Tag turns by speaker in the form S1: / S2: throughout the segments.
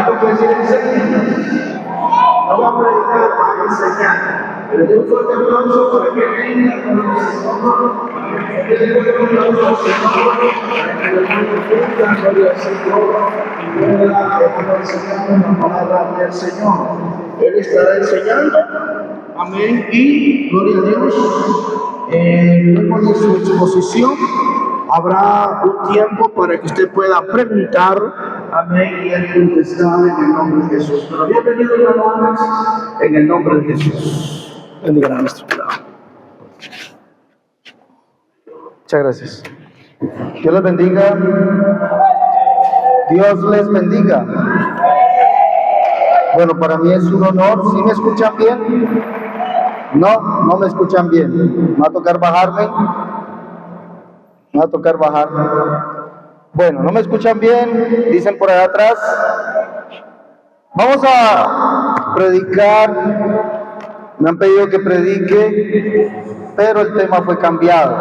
S1: esto puede decir enseña. No va a predicar, va a enseñar. Pero de un fuerte aplauso para que venga con el Señor. Gloria al Señor. Y pueda enseñando la palabra del Señor. Él estará enseñando. Amén. Y gloria a Dios. Luego de su exposición habrá un tiempo para que usted pueda preguntar, amén, y él contestar en el nombre de Jesús. Pero bienvenido, hermanos, en el nombre de Jesús.
S2: Bendiga a nuestro lado. Muchas gracias. Dios les bendiga. Dios les bendiga. Bueno, para mí es un honor. ¿Sí me escuchan bien? No me escuchan bien. Me va a tocar bajarme. Me va a tocar bajar. Bueno, no me escuchan bien. Dicen por allá atrás. Vamos a predicar. Me han pedido que predique, pero el tema fue cambiado.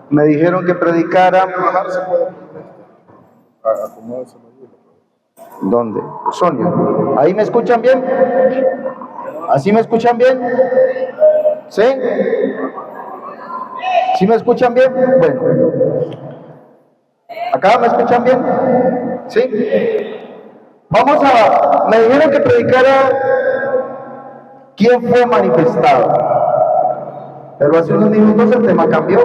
S2: Me dijeron que predicara. ¿Dónde? Sonia. ¿Ahí me escuchan bien? ¿Así me escuchan bien? ¿Sí? ¿Sí me escuchan bien? Bueno. ¿Acá me escuchan bien? ¿Sí? Me dijeron que predicara quién fue manifestado. Pero hace unos minutos el tema cambió.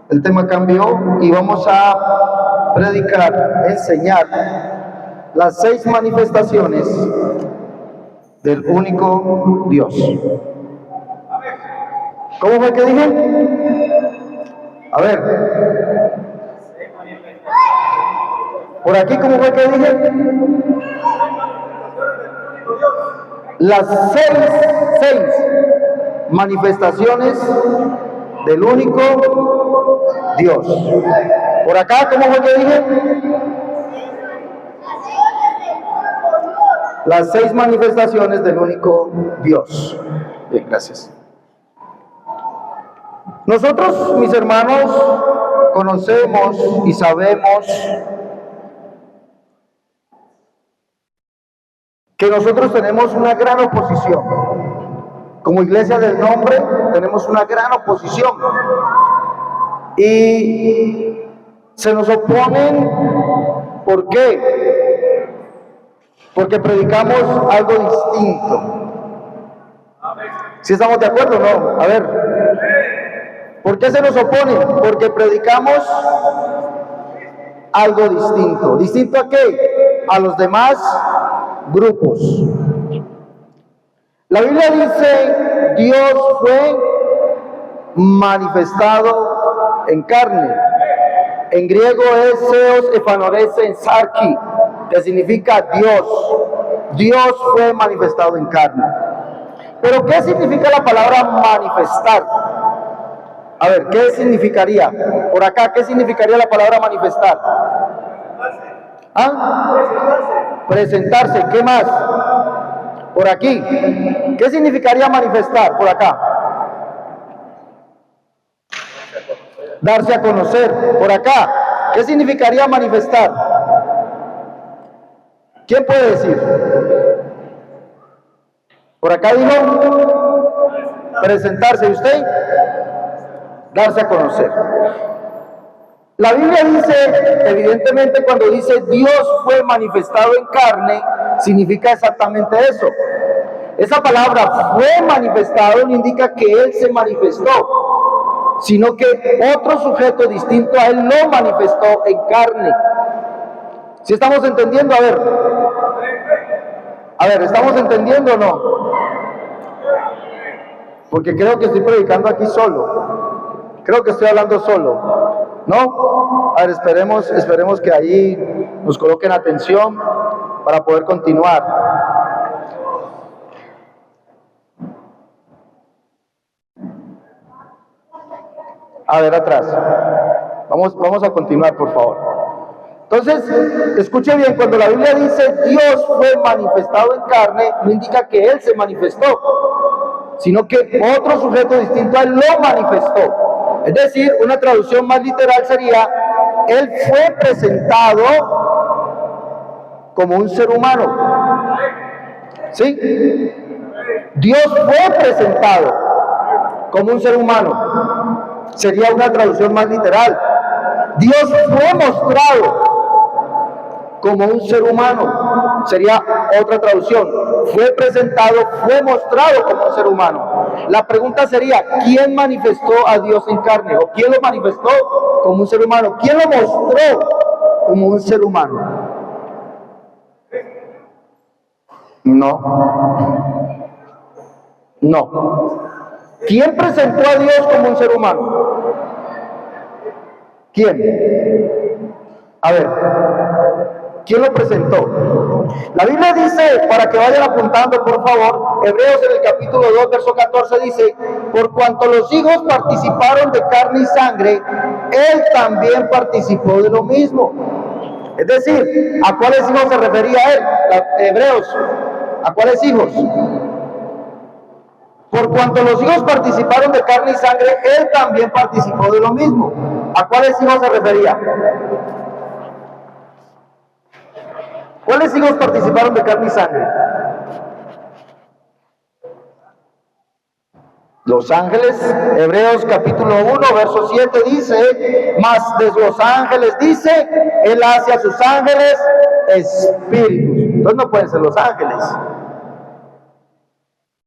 S2: El tema cambió y vamos a predicar, enseñar las 6 manifestaciones del único Dios. ¿Cómo fue que dije? A ver. Por aquí, ¿cómo fue que dije? Las 6 manifestaciones del único Dios. Por acá, ¿cómo fue que dije? Las 6 manifestaciones del único Dios. Bien, gracias. Nosotros, mis hermanos, conocemos y sabemos que nosotros tenemos una gran oposición. Como iglesia del nombre, tenemos una gran oposición. Y se nos oponen, ¿por qué? Porque predicamos algo distinto. ¿Sí estamos de acuerdo o no? A ver, ¿por qué se nos oponen? Porque predicamos algo distinto. ¿Distinto a qué? A los demás grupos. La Biblia dice, Dios fue manifestado en carne. En griego es Theos Ephanorese en Sarki, que significa Dios. Dios fue manifestado en carne. Pero ¿qué significa la palabra manifestar? A ver, ¿qué significaría? Por acá, ¿qué significaría la palabra manifestar? ¿Ah? Presentarse. ¿Qué más? Por aquí. ¿Qué significaría manifestar? Por acá. Darse a conocer. Por acá. ¿Qué significaría manifestar? ¿Quién puede decir? Por acá dijo presentarse. ¿Y usted? Darse a conocer. La Biblia dice, evidentemente, cuando dice Dios fue manifestado en carne, significa exactamente eso. Esa palabra fue manifestado no indica que Él se manifestó, sino que otro sujeto distinto a Él lo manifestó en carne. ¿Sí estamos entendiendo? A ver, ¿estamos entendiendo o no? Porque creo que estoy predicando aquí solo. Creo que estoy hablando solo. ¿No? A ver, esperemos que ahí nos coloquen atención para poder continuar. A ver, atrás. Vamos a continuar, por favor. Entonces, escuche bien, cuando la Biblia dice Dios fue manifestado en carne, no indica que Él se manifestó, sino que otro sujeto distinto a Él lo manifestó. Es decir, una traducción más literal sería, Él fue presentado como un ser humano. ¿Sí? Dios fue presentado como un ser humano. Sería una traducción más literal. Dios fue mostrado como un ser humano. Sería otra traducción. Fue presentado, fue mostrado como un ser humano. La pregunta sería, ¿quién manifestó a Dios en carne? ¿O quién lo manifestó como un ser humano? ¿Quién lo mostró como un ser humano? No. ¿Quién presentó a Dios como un ser humano? ¿Quién? A ver, ¿quién lo presentó? La Biblia dice, para que vayan apuntando por favor, Hebreos en el capítulo 2, verso 14 dice, por cuanto los hijos participaron de carne y sangre, él también participó de lo mismo. Es decir, ¿a cuáles hijos se refería él? Hebreos, ¿a cuáles hijos? Por cuanto los hijos participaron de carne y sangre, él también participó de lo mismo. ¿A cuáles hijos se refería? ¿Cuáles hijos participaron de carne y sangre? Los ángeles. Hebreos capítulo 1, verso 7 dice, mas de los ángeles dice, él hace a sus ángeles espíritus. Entonces no pueden ser los ángeles.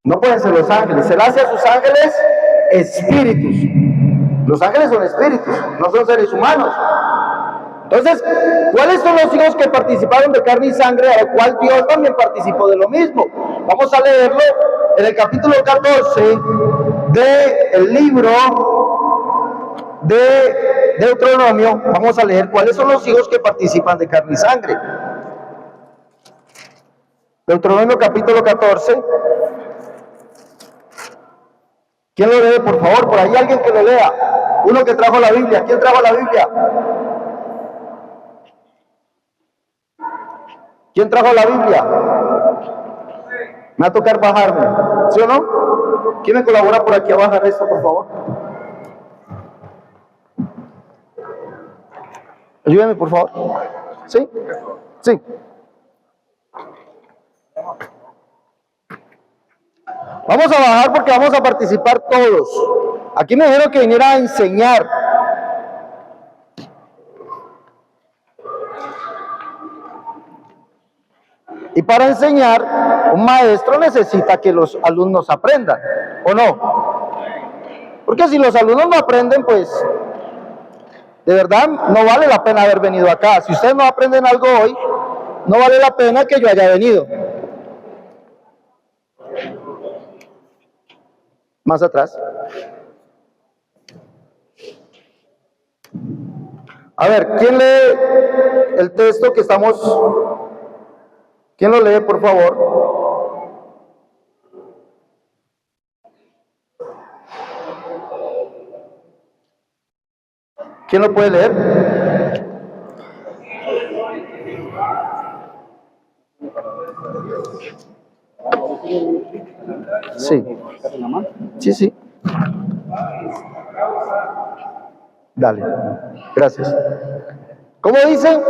S2: No pueden ser los ángeles. Él hace a sus ángeles espíritus. Los ángeles son espíritus, no son seres humanos. Entonces, ¿cuáles son los hijos que participaron de carne y sangre, al cual Dios también participó de lo mismo? Vamos a leerlo en el capítulo 14 del libro de Deuteronomio. Vamos a leer cuáles son los hijos que participan de carne y sangre. Deuteronomio capítulo 14. ¿Quién lo lee, por favor? Por ahí alguien que lo lea. Uno que trajo la Biblia. ¿Quién trajo la Biblia? ¿Quién trajo la Biblia? Me va a tocar bajarme, ¿sí o no? ¿Quién me colabora por aquí a bajar esto, por favor? Ayúdame, por favor. ¿Sí? Sí. Vamos a bajar porque vamos a participar todos. Aquí me dijeron que viniera a enseñar. Y para enseñar, un maestro necesita que los alumnos aprendan, ¿o no? Porque si los alumnos no aprenden, pues, de verdad, no vale la pena haber venido acá. Si ustedes no aprenden algo hoy, no vale la pena que yo haya venido. Más atrás. A ver, ¿quién lee el texto que estamos? ¿Quién lo lee, por favor? ¿Quién lo puede leer? Sí. Sí. Dale. Gracias. ¿Cómo dice?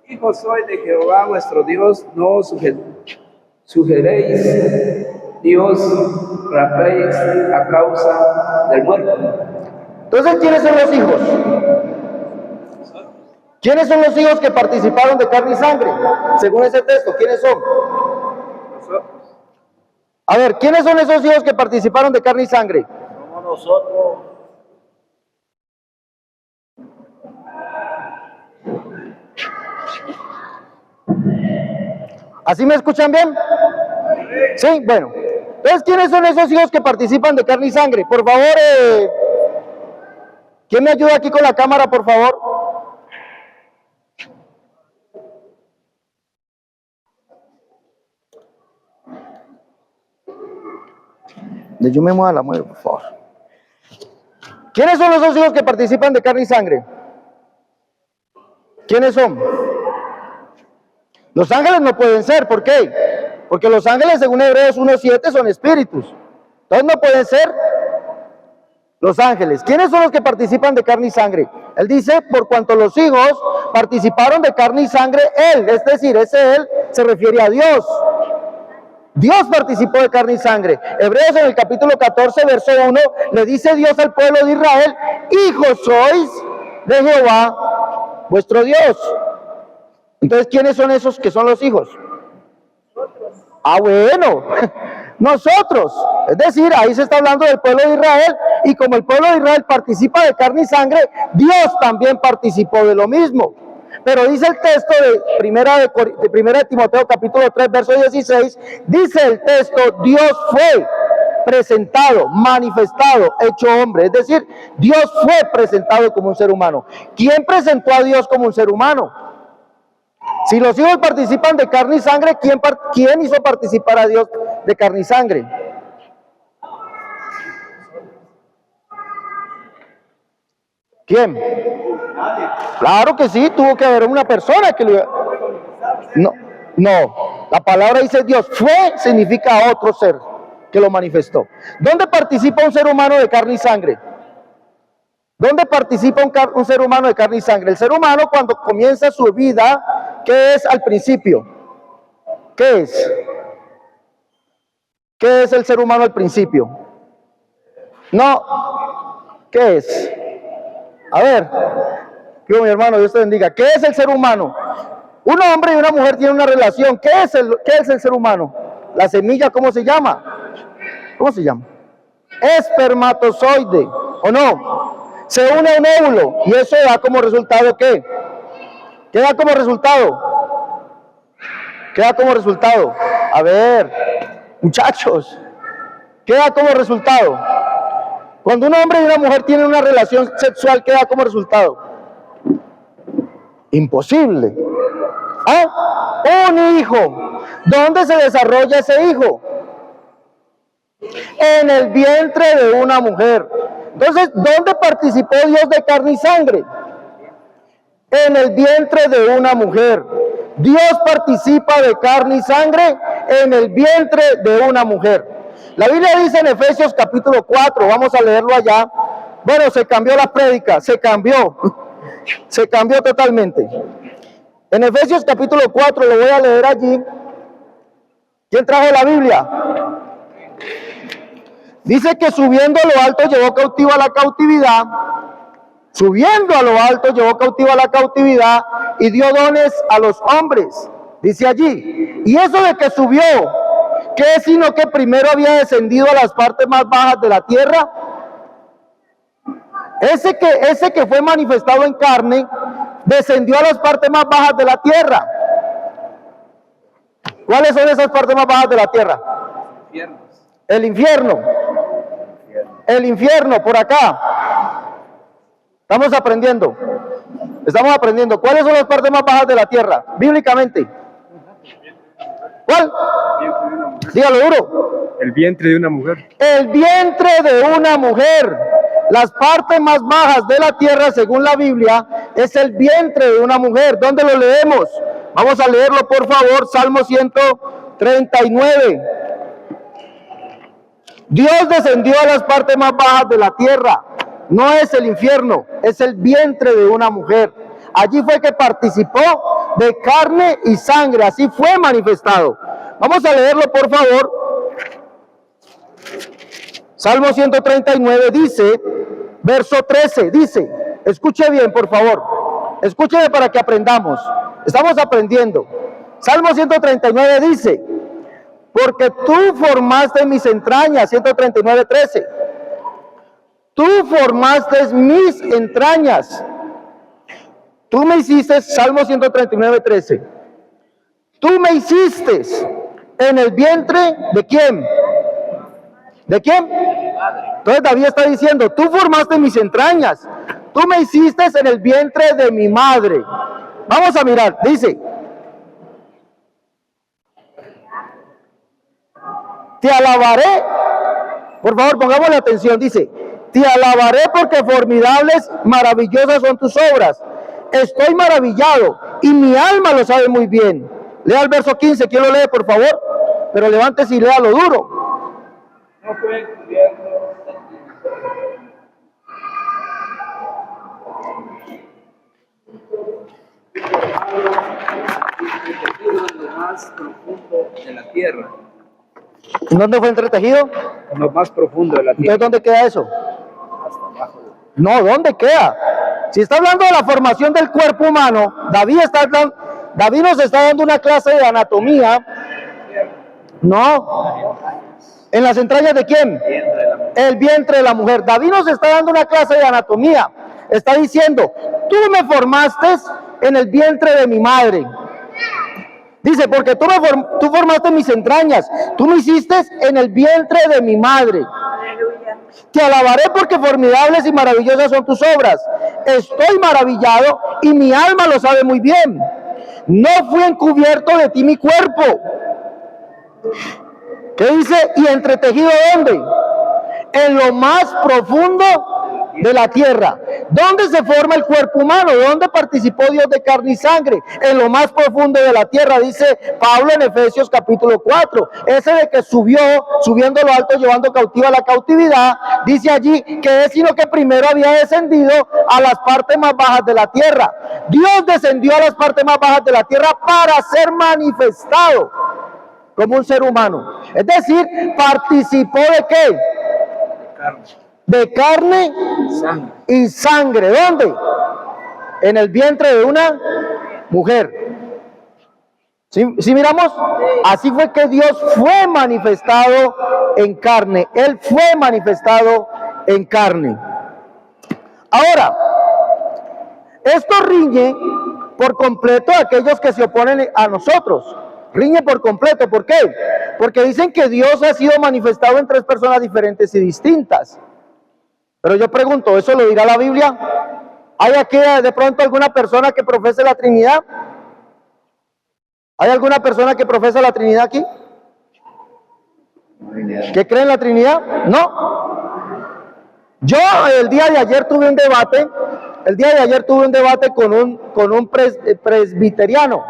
S3: Hijos soy de Jehová vuestro Dios, no os sugeréis, ni os rapéis a causa del muerto.
S2: Entonces, ¿quiénes son los hijos? ¿Quiénes son los hijos que participaron de carne y sangre? Según ese texto, ¿quiénes son? A ver, ¿quiénes son esos hijos que participaron de carne y sangre?
S3: Somos nosotros.
S2: ¿Así me escuchan bien? Sí, bueno. Entonces, ¿quiénes son esos hijos que participan de carne y sangre? Por favor, ¿quién me ayuda aquí con la cámara, por favor? Yo me mueva la mueve, por favor. ¿Quiénes son esos hijos que participan de carne y sangre? ¿Quiénes son? Los ángeles no pueden ser, ¿por qué? Porque los ángeles, según Hebreos 1:7, son espíritus. Entonces no pueden ser. Los ángeles. ¿Quiénes son los que participan de carne y sangre? Él dice, por cuanto los hijos participaron de carne y sangre, él, es decir, ese él se refiere a Dios. Dios participó de carne y sangre. Hebreos en el capítulo 14, verso 1, le dice Dios al pueblo de Israel, hijos sois de Jehová, vuestro Dios. Entonces, ¿quiénes son esos que son los hijos? Ah, bueno, nosotros. Es decir, ahí se está hablando del pueblo de Israel, y como el pueblo de Israel participa de carne y sangre, Dios también participó de lo mismo. Pero dice el texto de primera de Timoteo capítulo 3, verso 16, dice el texto, Dios fue presentado, manifestado, hecho hombre. Es decir, Dios fue presentado como un ser humano. ¿Quién presentó a Dios como un ser humano? Si los hijos participan de carne y sangre, ¿quién hizo participar a Dios de carne y sangre? ¿Quién? Claro que sí, tuvo que haber una persona que lo... No, la palabra dice Dios fue, significa otro ser que lo manifestó. ¿Dónde participa un ser humano de carne y sangre? ¿Dónde participa un ser humano de carne y sangre? El ser humano cuando comienza su vida, ¿qué es al principio? ¿Qué es? ¿Qué es el ser humano al principio? No, ¿qué es? A ver, mi hermano, Dios te bendiga. ¿Qué es el ser humano? Un hombre y una mujer tienen una relación. ¿Qué es el ser humano? La semilla, ¿cómo se llama? ¿Cómo se llama? Espermatozoide, ¿o no? Se une a un óvulo y eso da como resultado ¿qué? ¿Qué da como resultado? ¿Qué da como resultado? A ver, muchachos, ¿qué da como resultado? Cuando un hombre y una mujer tienen una relación sexual, ¿qué da como resultado? Imposible. ¿Ah? Un hijo. ¿Dónde se desarrolla ese hijo? En el vientre de una mujer. Entonces, ¿dónde participó Dios de carne y sangre? En el vientre de una mujer. Dios participa de carne y sangre en el vientre de una mujer. La Biblia dice en Efesios capítulo 4, vamos a leerlo allá. Bueno, se cambió la prédica, se cambió totalmente. En Efesios capítulo 4, lo voy a leer allí. ¿Quién trajo la Biblia? Dice que subiendo a lo alto llevó cautivo a la cautividad. Subiendo a lo alto llevó cautivo a la cautividad y dio dones a los hombres. Dice allí. Y eso de que subió, ¿qué es sino que primero había descendido a las partes más bajas de la tierra? Ese que fue manifestado en carne, descendió a las partes más bajas de la tierra. ¿Cuáles son esas partes más bajas de la tierra? El infierno. El infierno, por acá. Estamos aprendiendo. ¿Cuáles son las partes más bajas de la tierra, bíblicamente? ¿Cuál? Dígalo duro.
S4: El vientre de una mujer.
S2: El vientre de una mujer. Las partes más bajas de la tierra, según la Biblia, es el vientre de una mujer. ¿Dónde lo leemos? Vamos a leerlo, por favor. Salmo 139. Dios descendió a las partes más bajas de la tierra. No es el infierno, es el vientre de una mujer. Allí fue que participó de carne y sangre. Así fue manifestado. Vamos a leerlo, por favor. Salmo 139 dice, verso 13, dice, escuche bien, por favor. Escúcheme para que aprendamos. Estamos aprendiendo. Salmo 139 dice, porque tú formaste mis entrañas, 139:13. Tú formaste mis entrañas. Tú me hiciste, Salmo 139:13. Tú me hiciste en el vientre ¿de quién? ¿De quién? Entonces David está diciendo, tú formaste mis entrañas. Tú me hiciste en el vientre de mi madre. Vamos a mirar, dice. Te alabaré, por favor, pongámosle atención, dice, te alabaré porque formidables, maravillosas son tus obras. Estoy maravillado y mi alma lo sabe muy bien. Lea el verso 15, ¿quién lo lee, por favor? Pero levántese y léalo duro.
S3: No fue encubierto más profundo de la tierra.
S2: ¿Dónde fue entretejido?
S3: En lo más profundo de la tierra.
S2: Entonces, ¿dónde queda eso?
S3: Hasta abajo.
S2: No, ¿dónde queda? Si está hablando de la formación del cuerpo humano, David nos está dando una clase de anatomía. No. ¿En las entrañas de quién? El vientre de la mujer. David nos está dando una clase de anatomía. Está diciendo, tú me formaste en el vientre de mi madre. Dice, porque tú formaste mis entrañas, tú me hiciste en el vientre de mi madre. Te alabaré porque formidables y maravillosas son tus obras. Estoy maravillado y mi alma lo sabe muy bien. No fui encubierto de ti mi cuerpo. ¿Qué dice? ¿Y entretejido dónde? En lo más profundo de la tierra. ¿Dónde se forma el cuerpo humano? ¿Dónde participó Dios de carne y sangre? En lo más profundo de la tierra, dice Pablo en Efesios capítulo 4. Ese de que subiendo lo alto, llevando cautiva la cautividad, dice allí que es sino que primero había descendido a las partes más bajas de la tierra. Dios descendió a las partes más bajas de la tierra para ser manifestado como un ser humano. Es decir, participó ¿de qué? De carne y sangre. ¿Dónde? En el vientre de una mujer. ¿Sí miramos? Así fue que Dios fue manifestado en carne. Él fue manifestado en carne. Ahora, esto riñe por completo a aquellos que se oponen a nosotros. Riñe por completo. ¿Por qué? Porque dicen que Dios ha sido manifestado en tres personas diferentes y distintas. Pero yo pregunto, ¿eso lo dirá la Biblia? ¿Hay aquí de pronto alguna persona que profese la Trinidad? ¿Hay alguna persona que profesa la Trinidad aquí? ¿Que cree en la Trinidad? No. Yo el día de ayer tuve un debate. Con un presbiteriano.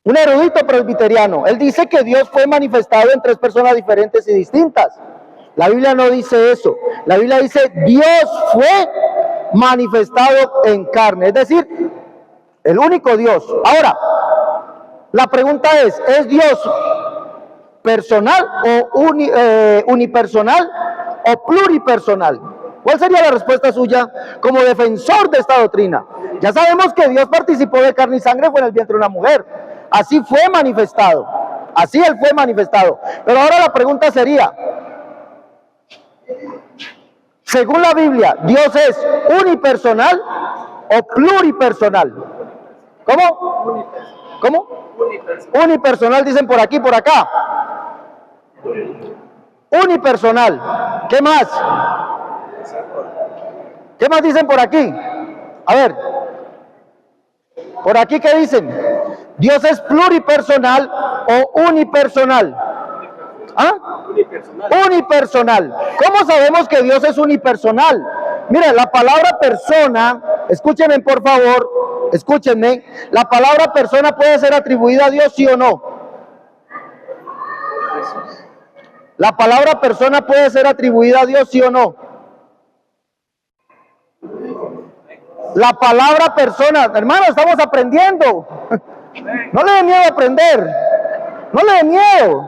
S2: Un erudito presbiteriano. Él dice que Dios fue manifestado en tres personas diferentes y distintas. La Biblia no dice eso. La Biblia dice Dios fue manifestado en carne. Es decir, el único Dios. Ahora, la pregunta ¿es Dios personal o unipersonal o pluripersonal? ¿Cuál sería la respuesta suya como defensor de esta doctrina? Ya sabemos que Dios participó de carne y sangre, fue en el vientre de una mujer. Así fue manifestado. Así Él fue manifestado. Pero ahora la pregunta sería, según la Biblia, ¿Dios es unipersonal o pluripersonal? ¿Cómo? ¿Cómo? Unipersonal dicen por aquí, por acá. Unipersonal. ¿Qué más? ¿Qué más dicen por aquí? A ver. Por aquí, ¿qué dicen? ¿Dios es pluripersonal o unipersonal? ¿Ah? Unipersonal. ¿Cómo sabemos que Dios es unipersonal? Mire, la palabra persona, escúchenme por favor, escúchenme, la palabra persona puede ser atribuida a Dios, ¿sí o no? La palabra persona puede ser atribuida a Dios, ¿sí o no? La palabra persona, hermano, estamos aprendiendo. No le dé miedo a aprender. No le dé miedo.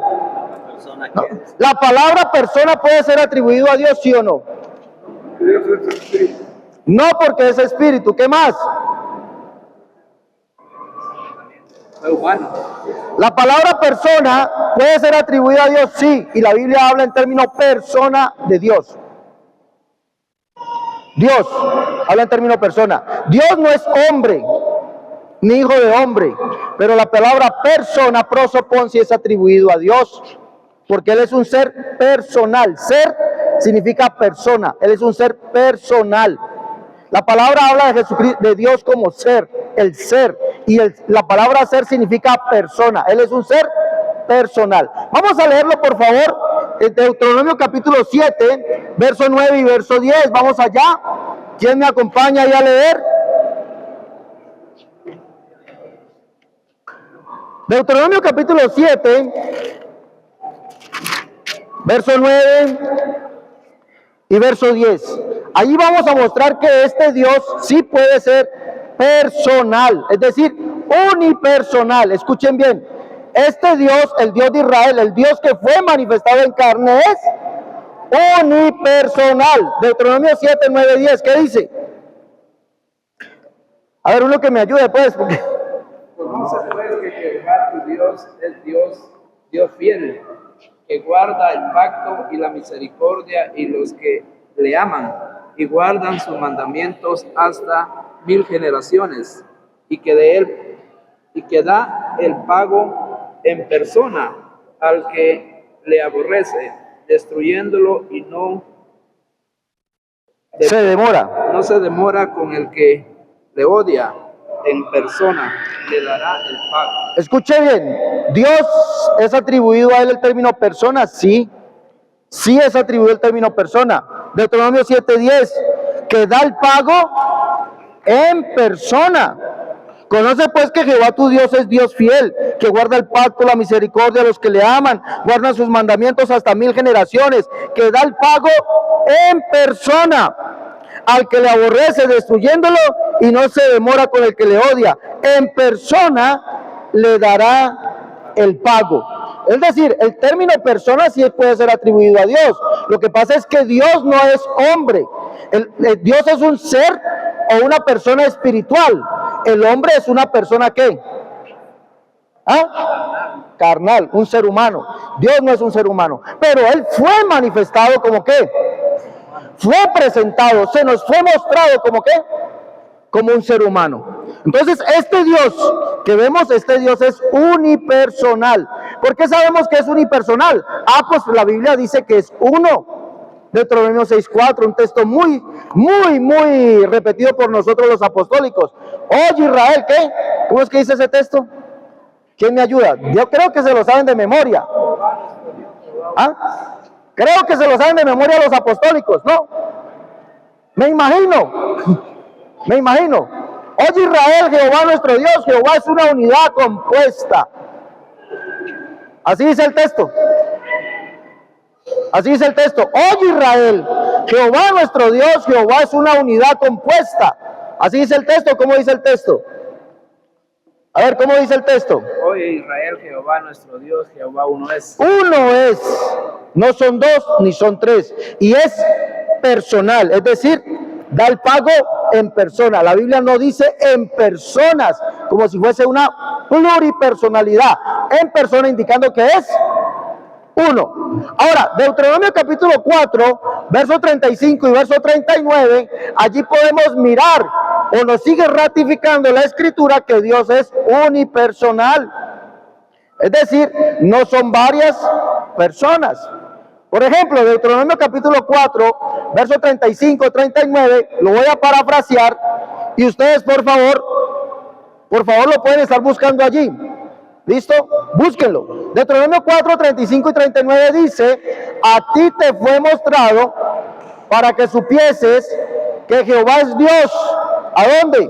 S2: No. La palabra persona puede ser atribuido a Dios, ¿sí o no? No, porque es espíritu. ¿Qué más? La palabra persona puede ser atribuida a Dios, sí, y la Biblia habla en términos persona de Dios. Dios habla en términos persona. Dios no es hombre, ni hijo de hombre, pero la palabra persona, prosopon, sí es atribuido a Dios, porque Él es un ser personal. Ser significa persona, Él es un ser personal. La palabra habla de Jesucristo, de Dios como ser, el ser, y la palabra ser significa persona. Él es un ser personal. Vamos a leerlo, por favor, en Deuteronomio capítulo 7, verso 9 y verso 10. Vamos allá. ¿Quién me acompaña ahí a leer? Deuteronomio capítulo 7, verso 9 y verso 10. Allí vamos a mostrar que este Dios sí puede ser personal, es decir, unipersonal. Escuchen bien, este Dios, el Dios de Israel, el Dios que fue manifestado en carne es unipersonal. Deuteronomio 7, 9, 10, ¿qué dice? A ver, uno que me ayude pues, porque...
S3: Conoce pues que Jehová tu Dios es Dios fiel, que guarda el pacto y la misericordia, y los que le aman y guardan sus mandamientos hasta 1000 generaciones, y que da el pago en persona al que le aborrece, destruyéndolo, y no
S2: se demora.
S3: no se demora con el que le odia, en persona le dará el pago.
S2: Escuche bien, Dios es atribuido a él el término persona, sí, sí es atribuido el término persona. Deuteronomio 7:10, que da el pago en persona. Conoce pues que Jehová tu Dios es Dios fiel, que guarda el pacto, la misericordia a los que le aman, guarda sus mandamientos hasta 1000 generaciones, que da el pago en persona al que le aborrece, destruyéndolo, y no se demora con el que le odia. En persona le dará el pago. Es decir, el término persona sí puede ser atribuido a Dios. Lo que pasa es que Dios no es hombre. Dios es un ser o una persona espiritual. El hombre es una persona ¿qué? Carnal, un ser humano. Dios no es un ser humano, pero Él fue manifestado como ¿qué? Fue presentado, se nos fue mostrado como ¿qué? Como un ser humano. Entonces este Dios que vemos, este Dios es unipersonal. ¿Por qué sabemos que es unipersonal? Pues la Biblia dice que es uno. Deuteronomio 6:4, un texto muy repetido por nosotros los apostólicos. Oye Israel, ¿qué? ¿Cómo es que dice ese texto? ¿Quién me ayuda? Yo creo que se lo saben de memoria. Creo que se lo saben de memoria los apostólicos, ¿no? Me imagino. Oye Israel, Jehová nuestro Dios, Jehová es una unidad compuesta. Así dice el texto. Así dice el texto. Oye Israel, Jehová nuestro Dios, Jehová es una unidad compuesta. Así dice el texto. ¿Cómo dice el texto? A ver, ¿cómo dice el texto?
S3: Oye Israel, Jehová nuestro Dios, Jehová uno es.
S2: Uno es, no son dos ni son tres, y es personal, es decir, da el pago en persona. La Biblia no dice en personas, como si fuese una pluripersonalidad, en persona indicando que es uno. Ahora, Deuteronomio capítulo 4, verso 35 y verso 39, allí podemos mirar o nos sigue ratificando la escritura que Dios es unipersonal. Es decir, no son varias personas. Por ejemplo, Deuteronomio capítulo 4, verso 35, 39, lo voy a parafrasear y ustedes por favor lo pueden estar buscando allí. ¿Listo? Búsquenlo. Deuteronomio 4, 35 y 39 dice: a ti te fue mostrado para que supieses que Jehová es Dios. ¿A dónde?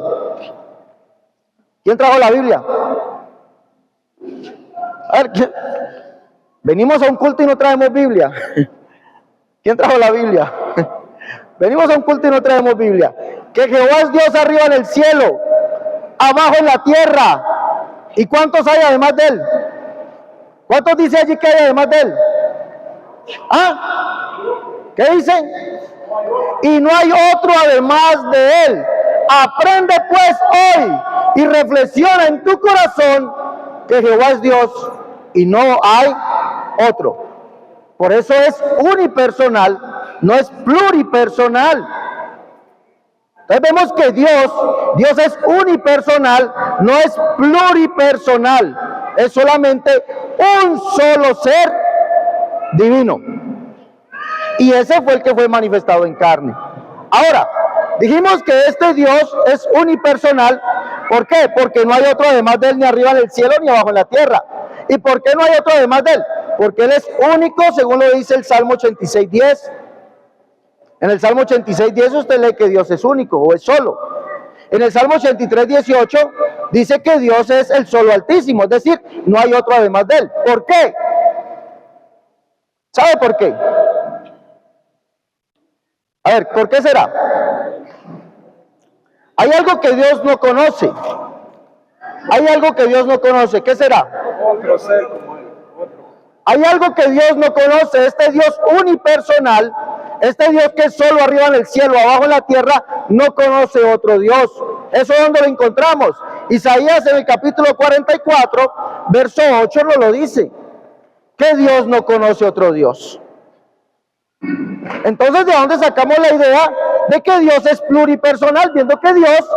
S2: ¿Quién trajo la Biblia? A ver, venimos a un culto y no traemos Biblia. ¿Quién trajo la Biblia? Venimos a un culto y no traemos Biblia. Que Jehová es Dios arriba en el cielo, abajo en la tierra. ¿Y cuántos hay además de él? ¿Cuántos dice allí que hay además de él? ¿Qué dicen? Y no hay otro además de él. Aprende pues hoy y reflexiona en tu corazón que Jehová es Dios y no hay otro. Por eso es unipersonal, no es pluripersonal. Entonces vemos que Dios es unipersonal, no es pluripersonal, es solamente un solo ser divino. Y ese fue el que fue manifestado en carne. Ahora, dijimos que este Dios es unipersonal. ¿Por qué? Porque no hay otro además de él, ni arriba en el cielo ni abajo en la tierra. ¿Y por qué no hay otro además de él? Porque él es único, según lo dice el Salmo 86:10. En el Salmo 86:10 usted lee que Dios es único o es solo. En el Salmo 83:18 dice que Dios es el solo altísimo, es decir, no hay otro además de él. ¿Por qué? ¿Sabe por qué? A ver, ¿por qué será? Hay algo que Dios no conoce. Hay algo que Dios no conoce. ¿Qué será?
S3: Otro ser como él. Otro.
S2: Hay algo que Dios no conoce. Este Dios unipersonal, este Dios que es solo arriba en el cielo, abajo en la tierra, no conoce otro Dios. ¿Eso dónde lo encontramos? Isaías en el capítulo 44, verso 8 nos lo dice. Que Dios no conoce otro Dios. Entonces, ¿de dónde sacamos la idea de que Dios es pluripersonal? Viendo que Dios,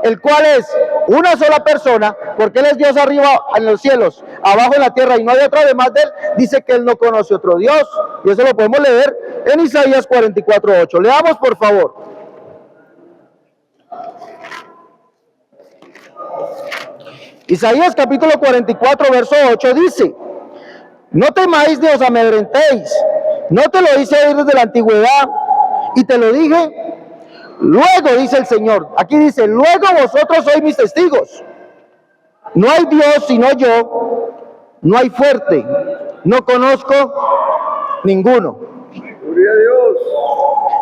S2: el cual es una sola persona, porque Él es Dios arriba en los cielos, abajo en la tierra y no hay otro además de Él, dice que Él no conoce otro Dios. Y eso lo podemos leer en Isaías 44:8. Leamos, por favor. Isaías capítulo 44, verso 8 dice: no temáis ni os amedrentéis. No te lo hice oír desde la antigüedad y te lo dije. Luego, dice el Señor, aquí dice, luego vosotros sois mis testigos. No hay Dios sino yo, no hay fuerte, no conozco ninguno.
S3: Gloria a Dios.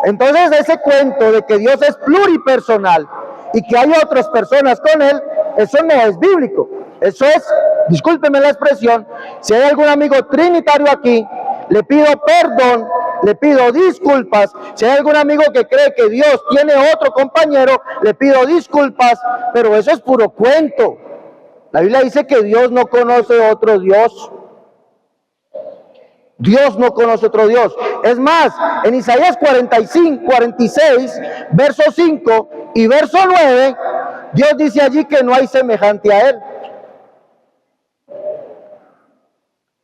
S2: Entonces ese cuento de que Dios es pluripersonal y que hay otras personas con Él, eso no es bíblico. Eso es, discúlpeme la expresión, si hay algún amigo trinitario aquí, le pido perdón, le pido disculpas. Si hay algún amigo que cree que Dios tiene otro compañero, le pido disculpas, pero eso es puro cuento. La Biblia dice que Dios no conoce otro Dios. Dios no conoce otro Dios. Es más, en Isaías 46, verso 5 y verso 9, Dios dice allí que no hay semejante a Él.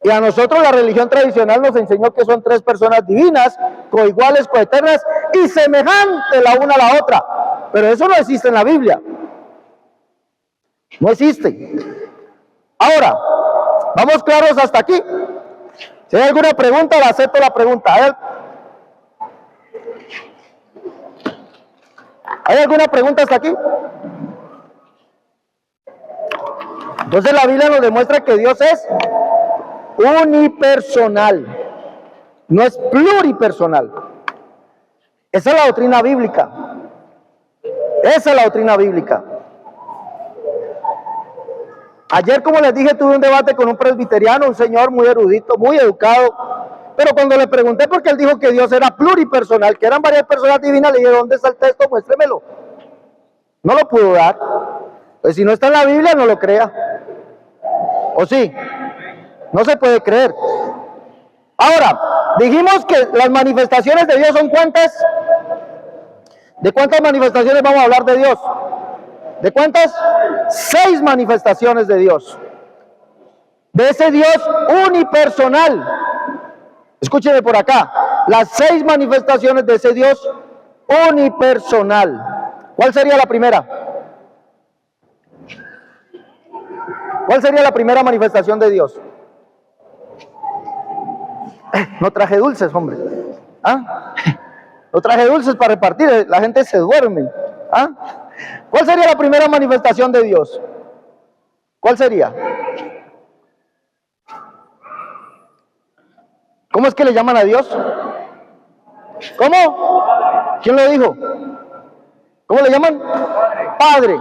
S2: Y a nosotros la religión tradicional nos enseñó que son tres personas divinas, coiguales, coeternas y semejantes la una a la otra. Pero eso no existe en la Biblia. No existe. Ahora, vamos claros hasta aquí. Si hay alguna pregunta, le acepto la pregunta. ¿Hay alguna pregunta hasta aquí? Entonces la Biblia nos demuestra que Dios es unipersonal, no es pluripersonal. Esa es la doctrina bíblica. Esa es la doctrina bíblica. Ayer, como les dije, tuve un debate con un presbiteriano, un señor muy erudito, muy educado, pero cuando le pregunté por qué él dijo que Dios era pluripersonal, que eran varias personas divinas, le dije, ¿dónde está el texto? Muéstremelo. No lo pudo dar. Pues si no está en la Biblia, no lo crea. ¿O sí? No se puede creer. Ahora, dijimos que las manifestaciones de Dios son ¿cuántas? ¿De cuántas manifestaciones vamos a hablar de Dios? ¿De cuántas? 6 manifestaciones de Dios. De ese Dios unipersonal. Escúcheme por acá. Las 6 manifestaciones de ese Dios unipersonal. ¿Cuál sería la primera? ¿Cuál sería la primera manifestación de Dios? No traje dulces, hombre. ¿Ah? No traje dulces para repartir, la gente se duerme. ¿Ah? ¿Cuál sería la primera manifestación de Dios? ¿Cuál sería? ¿Cómo es que le llaman a Dios? ¿Cómo? ¿Quién lo dijo? ¿Cómo le llaman? Padre.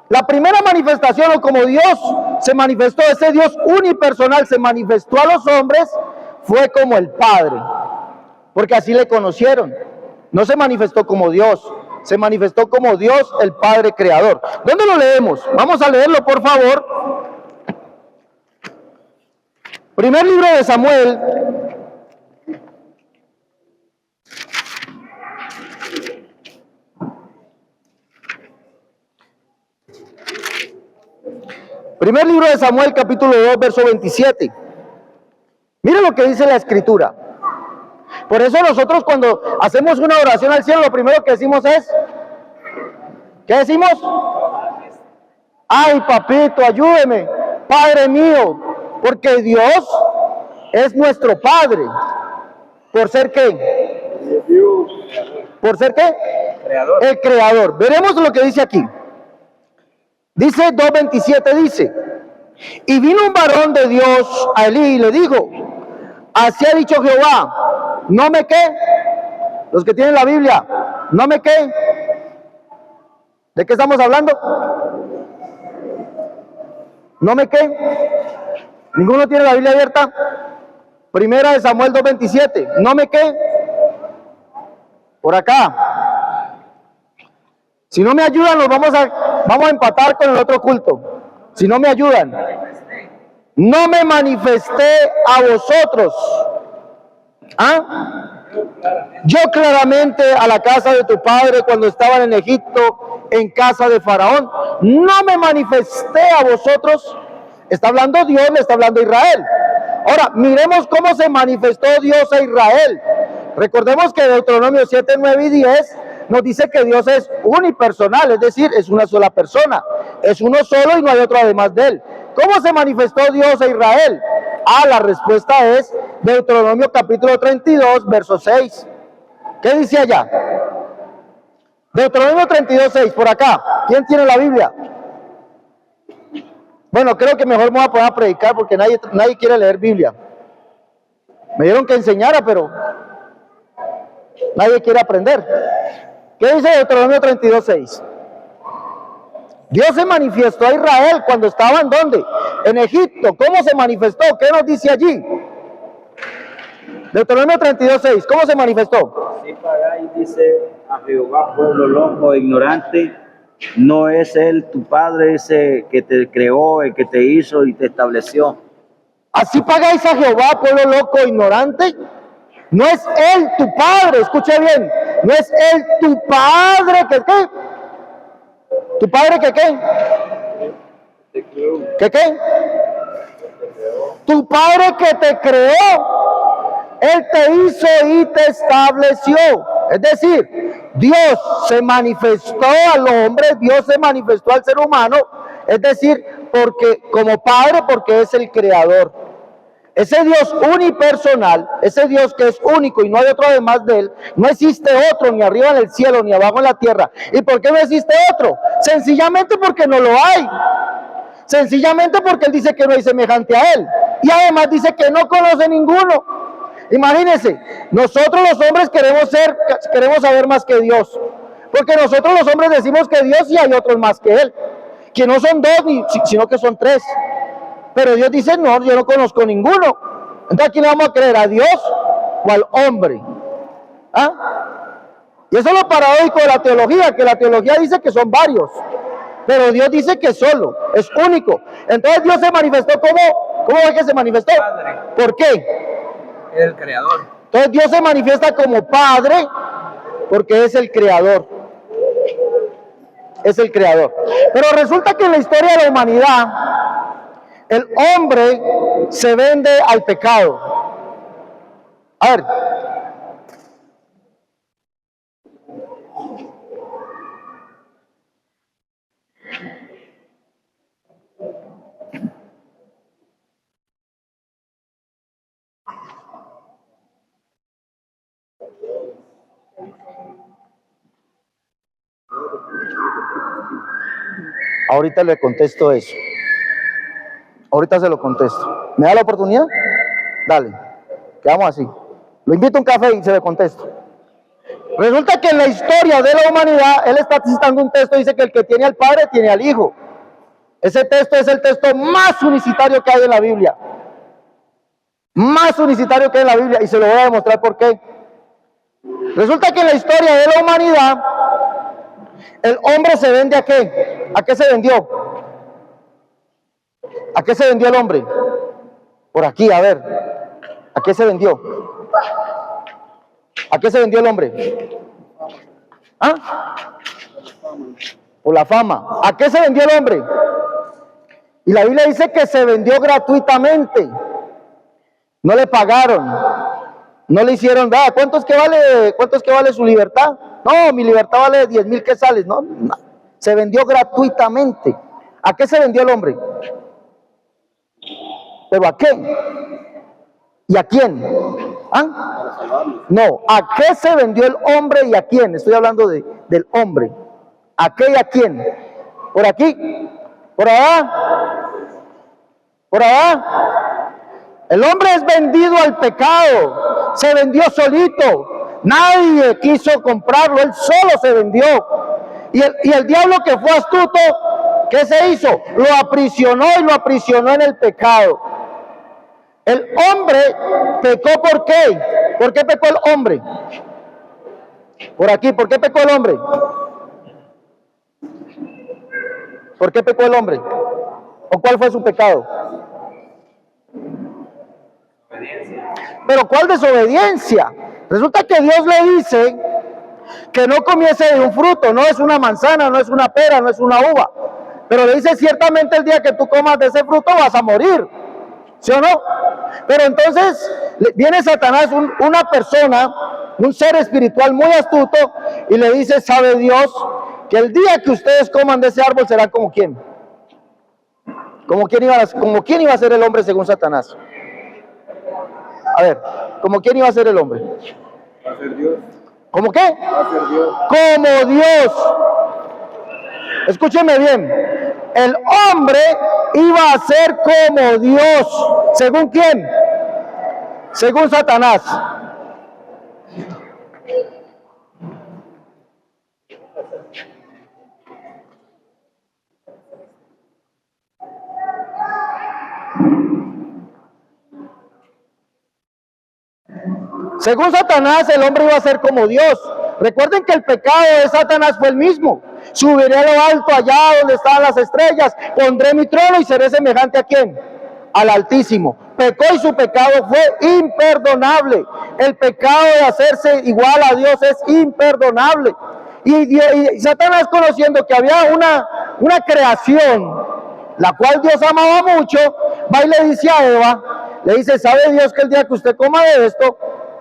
S2: La primera manifestación, o como Dios se manifestó, ese Dios unipersonal se manifestó a los hombres, fue como el Padre, porque así le conocieron. No se manifestó como Dios, se manifestó como Dios, el Padre Creador. ¿Dónde lo leemos? Vamos a leerlo, por favor. Primer libro de Samuel. Primer libro de Samuel, capítulo 2, verso 27. Mire lo que dice la Escritura. Por eso nosotros cuando hacemos una oración al cielo, lo primero que decimos es, ¿qué decimos? Ay, papito, ayúdeme, Padre mío, porque Dios es nuestro Padre. ¿Por ser qué? ¿Por ser qué?
S3: Creador.
S2: El Creador. Veremos lo que dice aquí. Dice 2:27, dice, y vino un varón de Dios a Elí y le dijo, así ha dicho Jehová, no me qué, los que tienen la Biblia, no me qué. ¿De qué estamos hablando? ¿No me qué? ¿Ninguno tiene la Biblia abierta? Primera de Samuel 2:27. ¿No me qué? Por acá. Si no me ayudan, vamos a empatar con el otro culto. Si no me ayudan. No me manifesté a vosotros. ¿Ah? Yo claramente a la casa de tu padre cuando estaban en Egipto, en casa de Faraón, no me manifesté a vosotros. Está hablando Dios, le está hablando Israel. Ahora, miremos cómo se manifestó Dios a Israel. Recordemos que Deuteronomio 7, 9 y 10 nos dice que Dios es unipersonal, es decir, es una sola persona. Es uno solo y no hay otro además de él. ¿Cómo se manifestó Dios a Israel? La respuesta es Deuteronomio capítulo 32, verso 6. ¿Qué dice allá? Deuteronomio 32, 6, por acá. ¿Quién tiene la Biblia? Bueno, creo que mejor me voy a poner a predicar porque nadie quiere leer Biblia. Me dieron que enseñara, pero nadie quiere aprender. ¿Qué dice Deuteronomio 32, 6? Dios se manifestó a Israel cuando estaban, ¿dónde? En Egipto. ¿Cómo se manifestó? ¿Qué nos dice allí? Deuteronomio 32, 6. ¿Cómo se manifestó?
S4: Si pagáis, dice a Jehová, pueblo loco e ignorante, no es él tu padre ese que te creó, el que te hizo y te estableció.
S2: Así pagáis a Jehová, pueblo loco e ignorante. No es él tu padre, escuche bien. No es él tu padre que qué. ¿Tu padre que qué? ¿Que qué? Tu padre que te creó. Él te hizo y te estableció. Es decir, Dios se manifestó al hombre, Dios se manifestó al ser humano. Es decir, porque como padre, porque es el creador. Ese Dios unipersonal, ese Dios que es único y no hay otro además de él, no existe otro ni arriba en el cielo ni abajo en la tierra. ¿Y por qué no existe otro? Sencillamente porque no lo hay. Sencillamente porque él dice que no hay semejante a él. Y además dice que no conoce ninguno. Imagínense, nosotros los hombres queremos saber más que Dios. Porque nosotros los hombres decimos que Dios y hay otros más que él. Que no son dos, sino que son tres. Pero Dios dice, no, yo no conozco ninguno. Entonces, ¿a quién le vamos a creer? ¿A Dios o al hombre? Y eso es lo paradójico de la teología, que la teología dice que son varios. Pero Dios dice que solo, es único. Entonces Dios se manifestó ¿cómo es que se manifestó?
S3: Padre.
S2: ¿Por qué?
S3: El creador.
S2: Entonces Dios se manifiesta como Padre porque es el creador. Es el creador. Pero resulta que en la historia de la humanidad, el hombre se vende al pecado. A ver. Ahorita le contesto eso. Ahorita se lo contesto. ¿Me da la oportunidad? Dale. Quedamos así. Lo invito a un café y se le contesto. Resulta que en la historia de la humanidad, él está citando un texto, dice que el que tiene al Padre tiene al Hijo. Ese texto es el texto más unicitario que hay en la Biblia. Más unicitario que hay en la Biblia. Y se lo voy a demostrar por qué. Resulta que en la historia de la humanidad, el hombre se vende ¿a qué? ¿A qué se vendió? ¿A qué se vendió el hombre? Por aquí, a ver. ¿A qué se vendió? ¿A qué se vendió el hombre? Por la fama. ¿A qué se vendió el hombre? Y la Biblia dice que se vendió gratuitamente. No le pagaron. No le hicieron nada. ¿Cuánto es que vale su libertad? No, mi libertad vale 10,000 quetzales. No, se vendió gratuitamente. ¿A qué se vendió el hombre? ¿Pero a qué? ¿Y a quién? No, ¿a qué se vendió el hombre y a quién? Estoy hablando del hombre. ¿A qué y a quién? ¿Por aquí? ¿Por allá? ¿Por allá? El hombre es vendido al pecado. Se vendió solito. Nadie quiso comprarlo, él solo se vendió. Y el diablo, que fue astuto, ¿qué se hizo? Lo aprisionó y lo aprisionó en el pecado. El hombre pecó, ¿por qué? ¿Por qué pecó el hombre? Por aquí, ¿por qué pecó el hombre? ¿Por qué pecó el hombre? ¿O cuál fue su pecado? Pero ¿cuál desobediencia? Resulta que Dios le dice que no comiese de un fruto, no es una manzana, no es una pera, no es una uva. Pero le dice, ciertamente el día que tú comas de ese fruto vas a morir. ¿Sí o no? Pero entonces viene Satanás, una persona, un ser espiritual muy astuto, y le dice, ¿sabe Dios que el día que ustedes coman de ese árbol será como quién? ¿Como quién iba a ser el hombre según Satanás? A ver, ¿como quién iba a ser el hombre?
S5: Va a ser Dios.
S2: ¿Cómo qué?
S5: Va a ser Dios.
S2: Como Dios. Escúcheme bien. El hombre iba a ser como Dios. ¿Según quién? Según Satanás. Según Satanás, el hombre iba a ser como Dios. Recuerden que el pecado de Satanás fue el mismo. Subiré a lo alto, allá donde están las estrellas, pondré mi trono y seré semejante ¿a quién? Al Altísimo. Pecó y su pecado fue imperdonable. El pecado de hacerse igual a Dios es imperdonable. Y Satanás, conociendo que había una creación, la cual Dios amaba mucho, va y le dice a Eva, le dice, ¿sabe Dios que el día que usted coma de esto,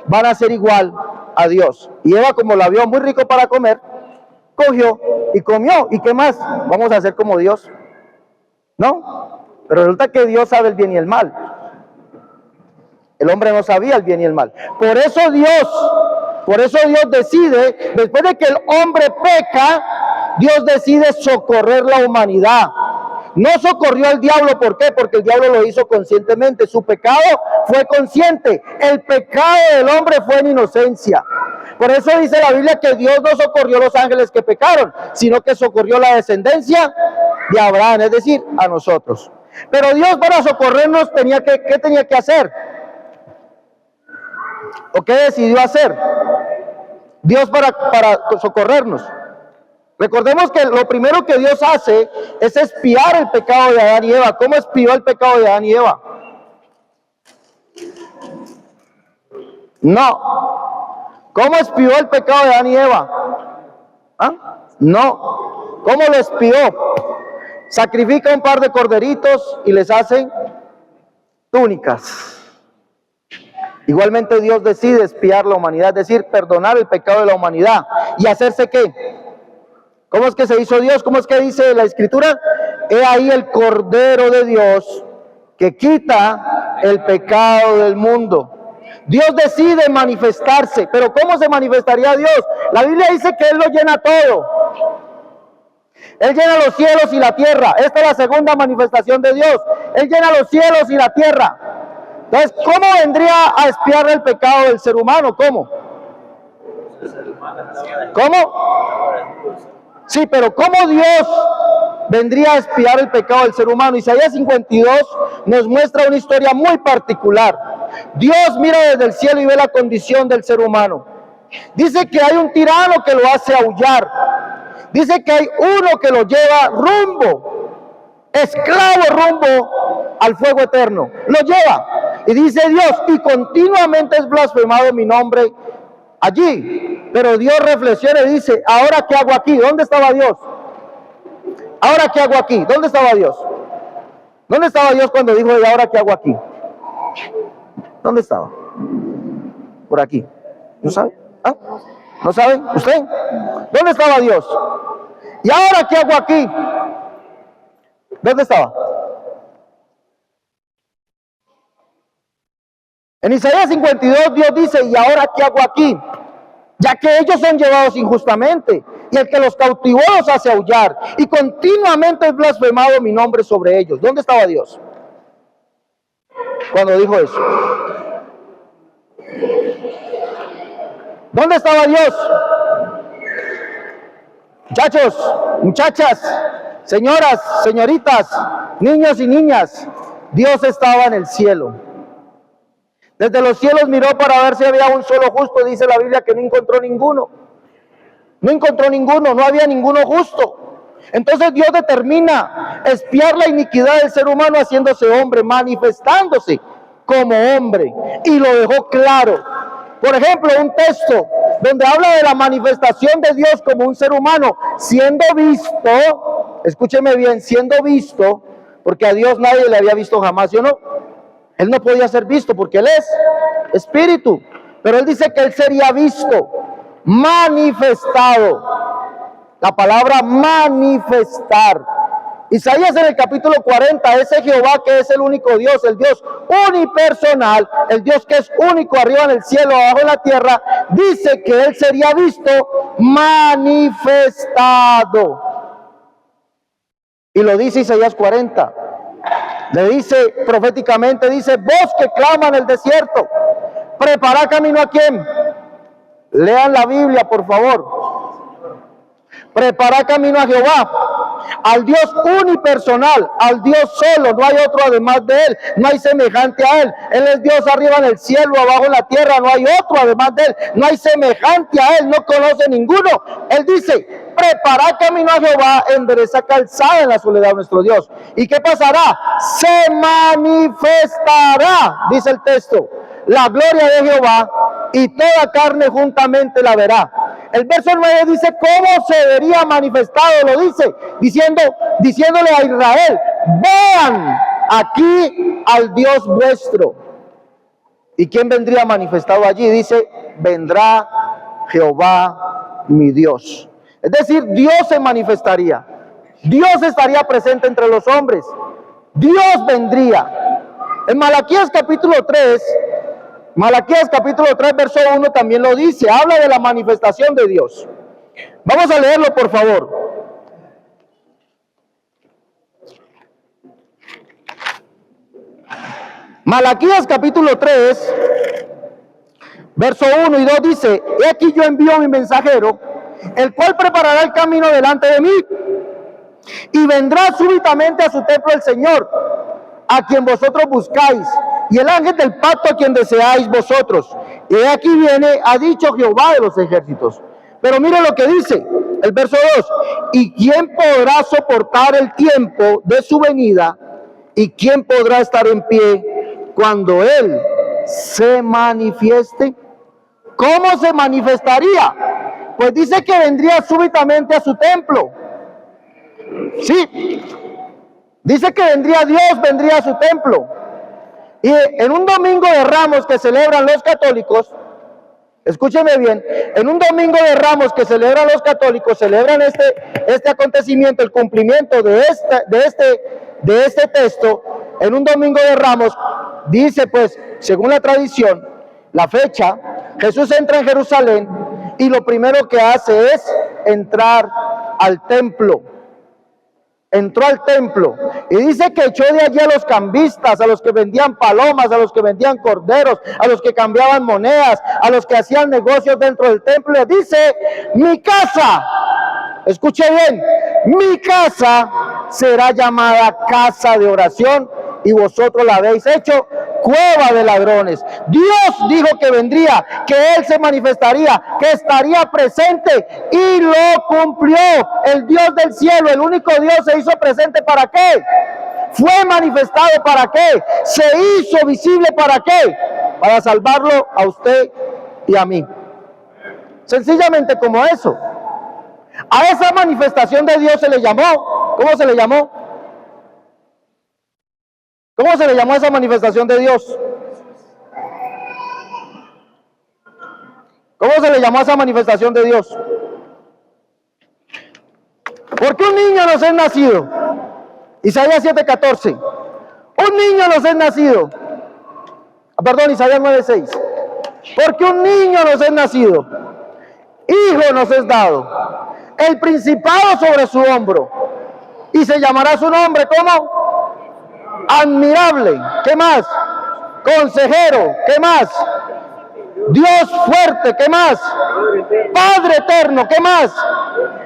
S2: van a ser igual a Dios? Y Eva, como la vio muy rico para comer, cogió y comió. ¿Y qué más? ¿Vamos a ser como Dios? ¿No? Pero resulta que Dios sabe el bien y el mal. El hombre no sabía el bien y el mal. Por eso Dios decide, después de que el hombre peca, Dios decide socorrer la humanidad. No socorrió al diablo, ¿por qué? Porque el diablo lo hizo conscientemente. Su pecado fue consciente. El pecado del hombre fue en inocencia. Por eso dice la Biblia que Dios no socorrió a los ángeles que pecaron, sino que socorrió la descendencia de Abraham, es decir, a nosotros. Pero Dios, para socorrernos, ¿qué tenía que hacer? ¿O qué decidió hacer Dios para socorrernos? Recordemos que lo primero que Dios hace es expiar el pecado de Adán y Eva. ¿Cómo expió el pecado de Adán y Eva? No. ¿Cómo expió el pecado de Adán y Eva? ¿Ah? No. ¿Cómo lo expió? Sacrifica un par de corderitos y les hace túnicas. Igualmente Dios decide expiar la humanidad, es decir, perdonar el pecado de la humanidad. ¿Y hacerse qué? ¿Cómo es que se hizo Dios? ¿Cómo es que dice la Escritura? He ahí el Cordero de Dios que quita el pecado del mundo. Dios decide manifestarse, pero ¿cómo se manifestaría Dios? La Biblia dice que Él lo llena todo. Él llena los cielos y la tierra. Esta es la segunda manifestación de Dios. Él llena los cielos y la tierra. Entonces, ¿cómo vendría a expiar el pecado del ser humano? ¿Cómo? ¿Cómo? Sí, pero ¿cómo Dios vendría a expiar el pecado del ser humano? Isaías 52 nos muestra una historia muy particular. Dios mira desde el cielo y ve la condición del ser humano. Dice que hay un tirano que lo hace aullar. Dice que hay uno que lo lleva esclavo rumbo al fuego eterno. Lo lleva. Y dice Dios, y continuamente es blasfemado mi nombre allí. Pero Dios reflexiona y dice, ¿ahora qué hago aquí? ¿Dónde estaba Dios? ¿Ahora qué hago aquí? ¿Dónde estaba Dios? ¿Dónde estaba Dios cuando dijo, ¿y ahora qué hago aquí? ¿Dónde estaba? Por aquí. ¿No sabe? ¿Ah? ¿No sabe? ¿Usted? ¿Dónde estaba Dios? ¿Y ahora qué hago aquí? ¿Dónde estaba? En Isaías 52 Dios dice, ¿y ahora qué hago aquí? Ya que ellos son llevados injustamente, y el que los cautivó los hace aullar, y continuamente es blasfemado mi nombre sobre ellos. ¿Dónde estaba Dios cuando dijo eso? ¿Dónde estaba Dios? Muchachos, muchachas, Señoras, señoritas, niños y niñas, Dios estaba en el cielo. Desde los cielos miró para ver si había un solo justo. Dice la Biblia que no encontró ninguno. No encontró ninguno, no había ninguno justo. Entonces Dios determina espiar la iniquidad del ser humano haciéndose hombre, manifestándose como hombre. Y lo dejó claro. Por ejemplo, un texto donde habla de la manifestación de Dios como un ser humano, siendo visto, escúcheme bien, siendo visto, porque a Dios nadie le había visto jamás, ¿sí o no? Él no podía ser visto porque Él es espíritu, pero Él dice que Él sería visto, manifestado. La palabra manifestar. Isaías en el capítulo 40, ese Jehová que es el único Dios, el Dios unipersonal, el Dios que es único arriba en el cielo, abajo en la tierra, dice que Él sería visto manifestado. Y lo dice Isaías 40. Le dice proféticamente, dice, voz que clama en el desierto, prepara camino a quién. Lean la Biblia, por favor. Prepara camino a Jehová, al Dios unipersonal, al Dios solo, no hay otro además de Él, no hay semejante a Él. Él es Dios arriba en el cielo, abajo en la tierra, no hay otro además de Él, no hay semejante a Él, no conoce ninguno. Él dice, prepara camino a Jehová, endereza calzada en la soledad de nuestro Dios. ¿Y qué pasará? Se manifestará, dice el texto, la gloria de Jehová, y toda carne juntamente la verá. El verso 9 dice cómo se vería manifestado, lo dice, diciéndole a Israel, vean aquí al Dios vuestro. ¿Y quién vendría manifestado allí? Dice, vendrá Jehová mi Dios. Es decir, Dios se manifestaría, Dios estaría presente entre los hombres, Dios vendría. En Malaquías capítulo 3, verso 1 también lo dice, habla de la manifestación de Dios. Vamos a leerlo, por favor. Malaquías capítulo 3, verso 1 y 2 dice, he aquí yo envío mi mensajero, el cual preparará el camino delante de mí, y vendrá súbitamente a su templo el Señor, a quien vosotros buscáis, y el ángel del pacto a quien deseáis vosotros. Y aquí viene, ha dicho Jehová de los ejércitos. Pero mire lo que dice el verso 2, y quién podrá soportar el tiempo de su venida, y quién podrá estar en pie cuando Él se manifieste. ¿Cómo se manifestaría? Pues dice que vendría súbitamente a su templo. Sí, dice que vendría Dios, vendría a su templo. Y en un domingo de Ramos que celebran los católicos, escúcheme bien, en un domingo de Ramos que celebran los católicos, celebran este acontecimiento, el cumplimiento de este texto, en un domingo de Ramos, dice pues, según la tradición, la fecha, Jesús entra en Jerusalén y lo primero que hace es entrar al templo. Entró al templo y dice que echó de allí a los cambistas, a los que vendían palomas, a los que vendían corderos, a los que cambiaban monedas, a los que hacían negocios dentro del templo. Y dice, mi casa, escuche bien, mi casa será llamada casa de oración y vosotros la habéis hecho cueva de ladrones. Dios dijo que vendría, que Él se manifestaría, que estaría presente y lo cumplió. El Dios del cielo, el único Dios, se hizo presente. ¿Para qué? Fue manifestado. ¿Para qué? Se hizo visible. ¿Para qué? Para salvarlo a usted y a mí. Sencillamente como eso. A esa manifestación de Dios se le llamó, ¿cómo se le llamó? ¿Cómo se le llamó a esa manifestación de Dios? ¿Cómo se le llamó a esa manifestación de Dios? Porque un niño nos es nacido. Isaías 7:14. Un niño nos es nacido. Perdón, Isaías 9:6. Porque un niño nos es nacido. Hijo nos es dado. El principado sobre su hombro. Y se llamará su nombre, ¿cómo? Admirable. ¿Qué más? Consejero. ¿Qué más? Dios fuerte, ¿qué más? Padre eterno, ¿qué más?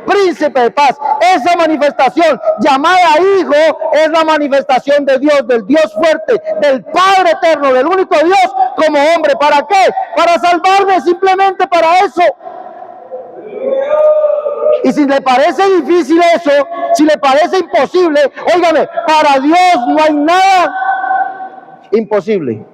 S2: Príncipe de paz. Esa manifestación llamada Hijo es la manifestación de Dios, del Dios fuerte, del Padre eterno, del único Dios como hombre. ¿Para qué? Para salvarme, simplemente para eso. Y si le parece difícil eso, si le parece imposible, óigame, para Dios no hay nada imposible.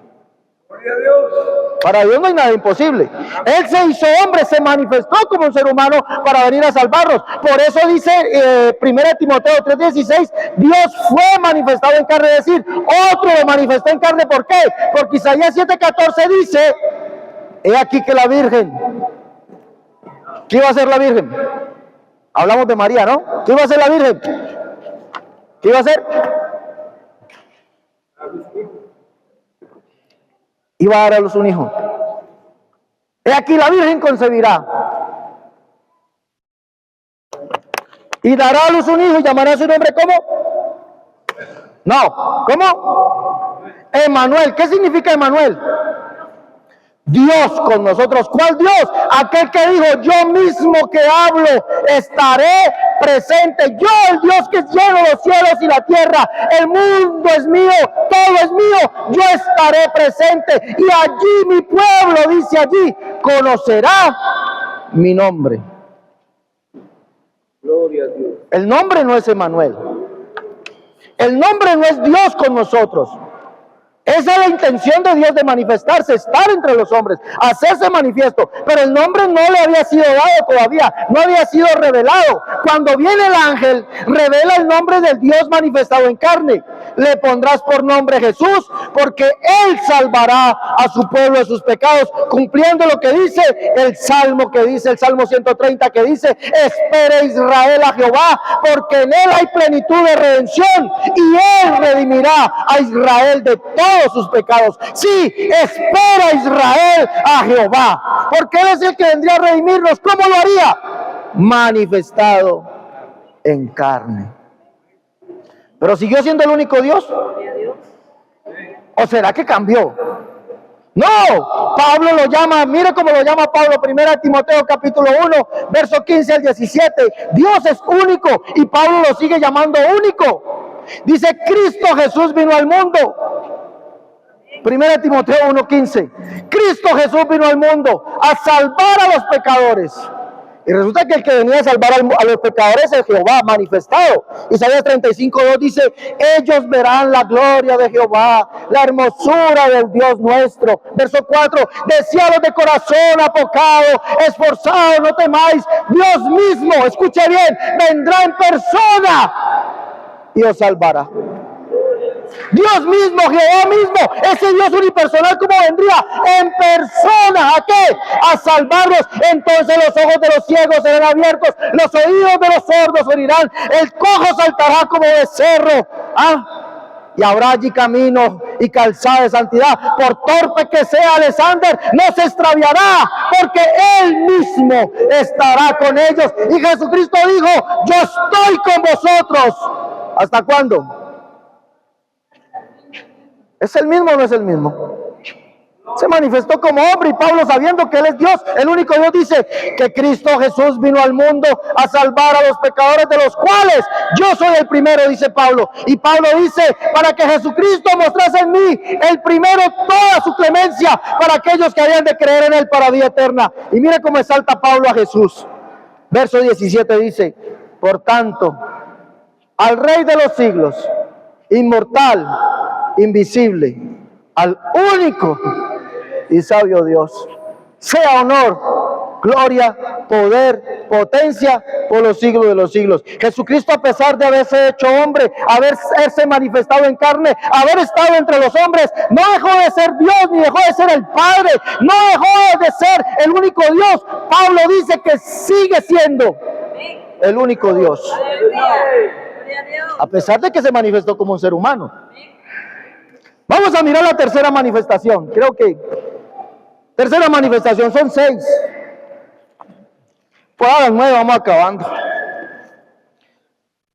S2: Para Dios no hay nada imposible. Él se hizo hombre, se manifestó como un ser humano para venir a salvarnos. Por eso dice 1 Timoteo 3:16, Dios fue manifestado en carne, es decir, otro lo manifestó en carne. ¿Por qué? Porque Isaías 7:14 dice, he aquí que la Virgen, ¿qué iba a hacer la Virgen? Hablamos de María, ¿no? ¿Qué iba a hacer la Virgen? ¿Qué iba a hacer? Iba a dar a luz un hijo. He aquí la Virgen concebirá y dará a luz un hijo y llamará su nombre ¿cómo? No, ¿cómo? Emanuel. ¿Qué significa Emanuel? Dios con nosotros. ¿Cuál Dios? Aquel que dijo, yo mismo que hablo estaré presente. Yo, el Dios que lleno los cielos y la tierra, el mundo es mío, todo es mío, yo estaré presente. Y allí mi pueblo, dice allí, conocerá mi nombre.
S3: Gloria a Dios.
S2: El nombre no es Emanuel. El nombre no es Dios con nosotros. Esa es la intención de Dios de manifestarse, estar entre los hombres, hacerse manifiesto. Pero el nombre no le había sido dado todavía, no había sido revelado. Cuando viene el ángel, revela el nombre del Dios manifestado en carne. Le pondrás por nombre Jesús, porque Él salvará a su pueblo de sus pecados, cumpliendo lo que dice el Salmo, el Salmo 130, que dice, espere Israel a Jehová, porque en Él hay plenitud de redención, y Él redimirá a Israel de todos sus pecados. Sí, espera Israel a Jehová, porque Él es el que vendría a redimirnos. ¿Cómo lo haría? Manifestado en carne. ¿Pero siguió siendo el único Dios? ¿O será que cambió? No, Pablo lo llama, mire cómo lo llama Pablo, 1 Timoteo capítulo 1, verso 15 al 17. Dios es único y Pablo lo sigue llamando único. Dice, Cristo Jesús vino al mundo. 1 Timoteo 1:15. Cristo Jesús vino al mundo a salvar a los pecadores. Y resulta que el que venía a salvar a los pecadores es Jehová manifestado. Isaías 35:2 dice, ellos verán la gloria de Jehová, la hermosura del Dios nuestro. Verso 4, deseados de corazón, apocado, esforzados, no temáis. Dios mismo, escuche bien, vendrá en persona y os salvará. Dios mismo, Jehová mismo, ese Dios unipersonal, ¿cómo vendría? En persona, ¿a qué? A salvarlos. Entonces los ojos de los ciegos serán abiertos, los oídos de los sordos oirán, el cojo saltará como becerro. Y habrá allí camino y calzada de santidad. Por torpe que sea Alexander, no se extraviará, porque Él mismo estará con ellos. Y Jesucristo dijo, yo estoy con vosotros. ¿Hasta cuándo? ¿Es el mismo o no es el mismo? Se manifestó como hombre, y Pablo, sabiendo que Él es Dios, el único Dios, dice que Cristo Jesús vino al mundo a salvar a los pecadores, de los cuales yo soy el primero, dice Pablo. Y Pablo dice, para que Jesucristo mostrase en mí el primero toda su clemencia para aquellos que habían de creer en Él para vida eterna. Y mire cómo exalta Pablo a Jesús. Verso 17 dice, por tanto, al Rey de los siglos, inmortal, invisible, al único y sabio Dios, sea honor, gloria, poder, potencia por los siglos de los siglos. Jesucristo, a pesar de haberse hecho hombre, haberse manifestado en carne, haber estado entre los hombres, no dejó de ser Dios, ni dejó de ser el Padre, no dejó de ser el único Dios. Pablo dice que sigue siendo el único Dios, a pesar de que se manifestó como un ser humano. Vamos a mirar la tercera manifestación. Creo que tercera manifestación, son 6. Pues a las 9 vamos acabando.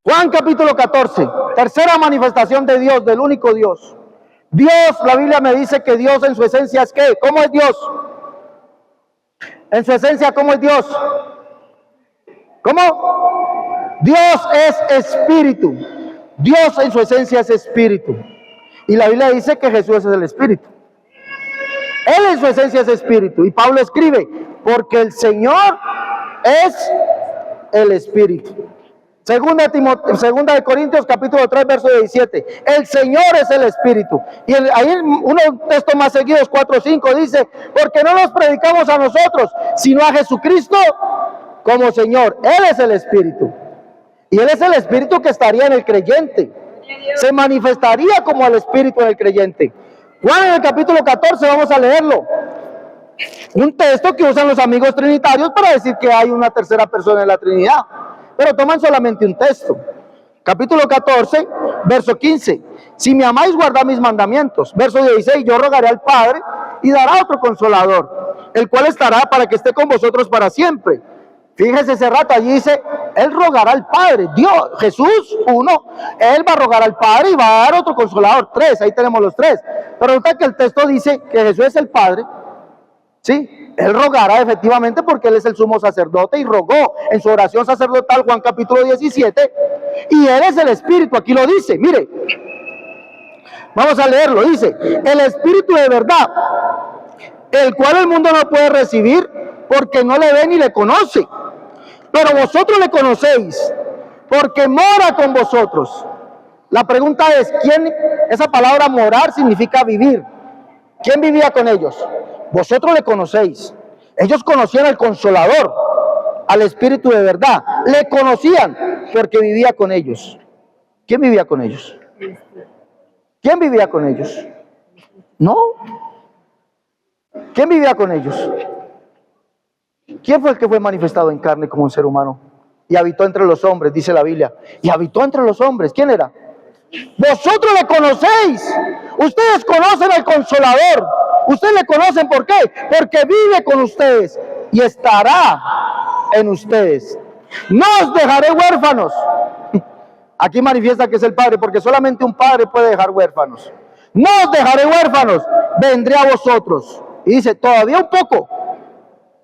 S2: Juan capítulo 14, tercera manifestación de Dios, del único Dios. Dios, la Biblia me dice que Dios en su esencia es ¿qué? ¿Cómo es Dios? En su esencia, ¿cómo es Dios? ¿Cómo? Dios es espíritu. Dios en su esencia es espíritu. Y la Biblia dice que Jesús es el espíritu. Él en su esencia es espíritu. Y Pablo escribe, porque el Señor es el espíritu. Segunda de Corintios capítulo 3 verso 17. El Señor es el espíritu. Y ahí unos textos más seguidos, 4 o 5, dice, porque no nos predicamos a nosotros, sino a Jesucristo como Señor. Él es el espíritu. Y Él es el espíritu que estaría en el creyente. Se manifestaría como el espíritu en el creyente. Juan en el capítulo 14, vamos a leerlo. Un texto que usan los amigos trinitarios para decir que hay una tercera persona en la Trinidad. Pero toman solamente un texto. Capítulo 14, verso 15. Si me amáis, guardad mis mandamientos. Verso 16, yo rogaré al Padre y dará otro consolador, el cual estará para que esté con vosotros para siempre. Fíjese ese rato, allí dice, Él rogará al Padre. Dios, Jesús, uno, Él va a rogar al Padre y va a dar otro consolador. 3, ahí tenemos los 3. Pero resulta que el texto dice que Jesús es el Padre. Sí, Él rogará efectivamente porque Él es el sumo sacerdote y rogó en su oración sacerdotal, Juan capítulo 17, y Él es el Espíritu, aquí lo dice, mire, vamos a leerlo, dice, el Espíritu de verdad, el cual el mundo no puede recibir porque no le ve ni le conoce, pero vosotros le conocéis, porque mora con vosotros. La pregunta es, ¿quién? Esa palabra morar significa vivir. ¿Quién vivía con ellos? Vosotros le conocéis. Ellos conocían al Consolador, al Espíritu de verdad. Le conocían porque vivía con ellos. ¿Quién vivía con ellos? ¿Quién vivía con ellos? No. ¿Quién vivía con ellos? ¿Quién fue el que fue manifestado en carne como un ser humano? Y habitó entre los hombres, dice la Biblia. Y habitó entre los hombres. ¿Quién era? Vosotros le conocéis. Ustedes conocen al Consolador. Ustedes le conocen, ¿por qué? Porque vive con ustedes y estará en ustedes. No os dejaré huérfanos. Aquí manifiesta que es el Padre, porque solamente un padre puede dejar huérfanos. No os dejaré huérfanos, vendré a vosotros. Y dice, todavía un poco,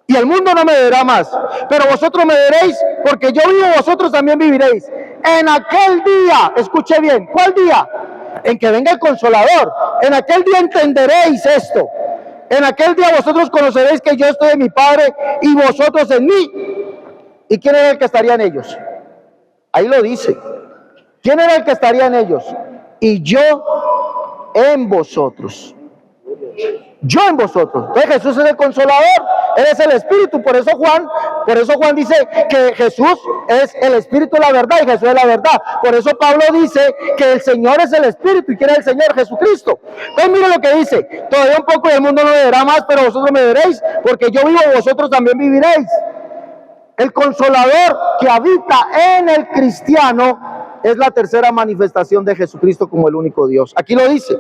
S2: y el mundo no me verá más, pero vosotros me veréis, porque yo vivo, vosotros también viviréis. En aquel día, escuche bien, ¿cuál día? En que venga el Consolador. En aquel día entenderéis esto. En aquel día vosotros conoceréis que yo estoy en mi Padre y vosotros en mí. ¿Y quién era el que estaría en ellos? Ahí lo dice. ¿Quién era el que estaría en ellos? Y yo en vosotros. Yo en vosotros. Entonces Jesús es el Consolador, Él es el Espíritu. Por eso Juan dice que Jesús es el Espíritu de la verdad y Jesús es la verdad. Por eso Pablo dice que el Señor es el Espíritu y quién es el Señor, Jesucristo. Entonces mire lo que dice, todavía un poco y el mundo no me verá más, pero vosotros me veréis, porque yo vivo, vosotros también viviréis. El Consolador que habita en el cristiano es la tercera manifestación de Jesucristo como el único Dios. Aquí lo dice.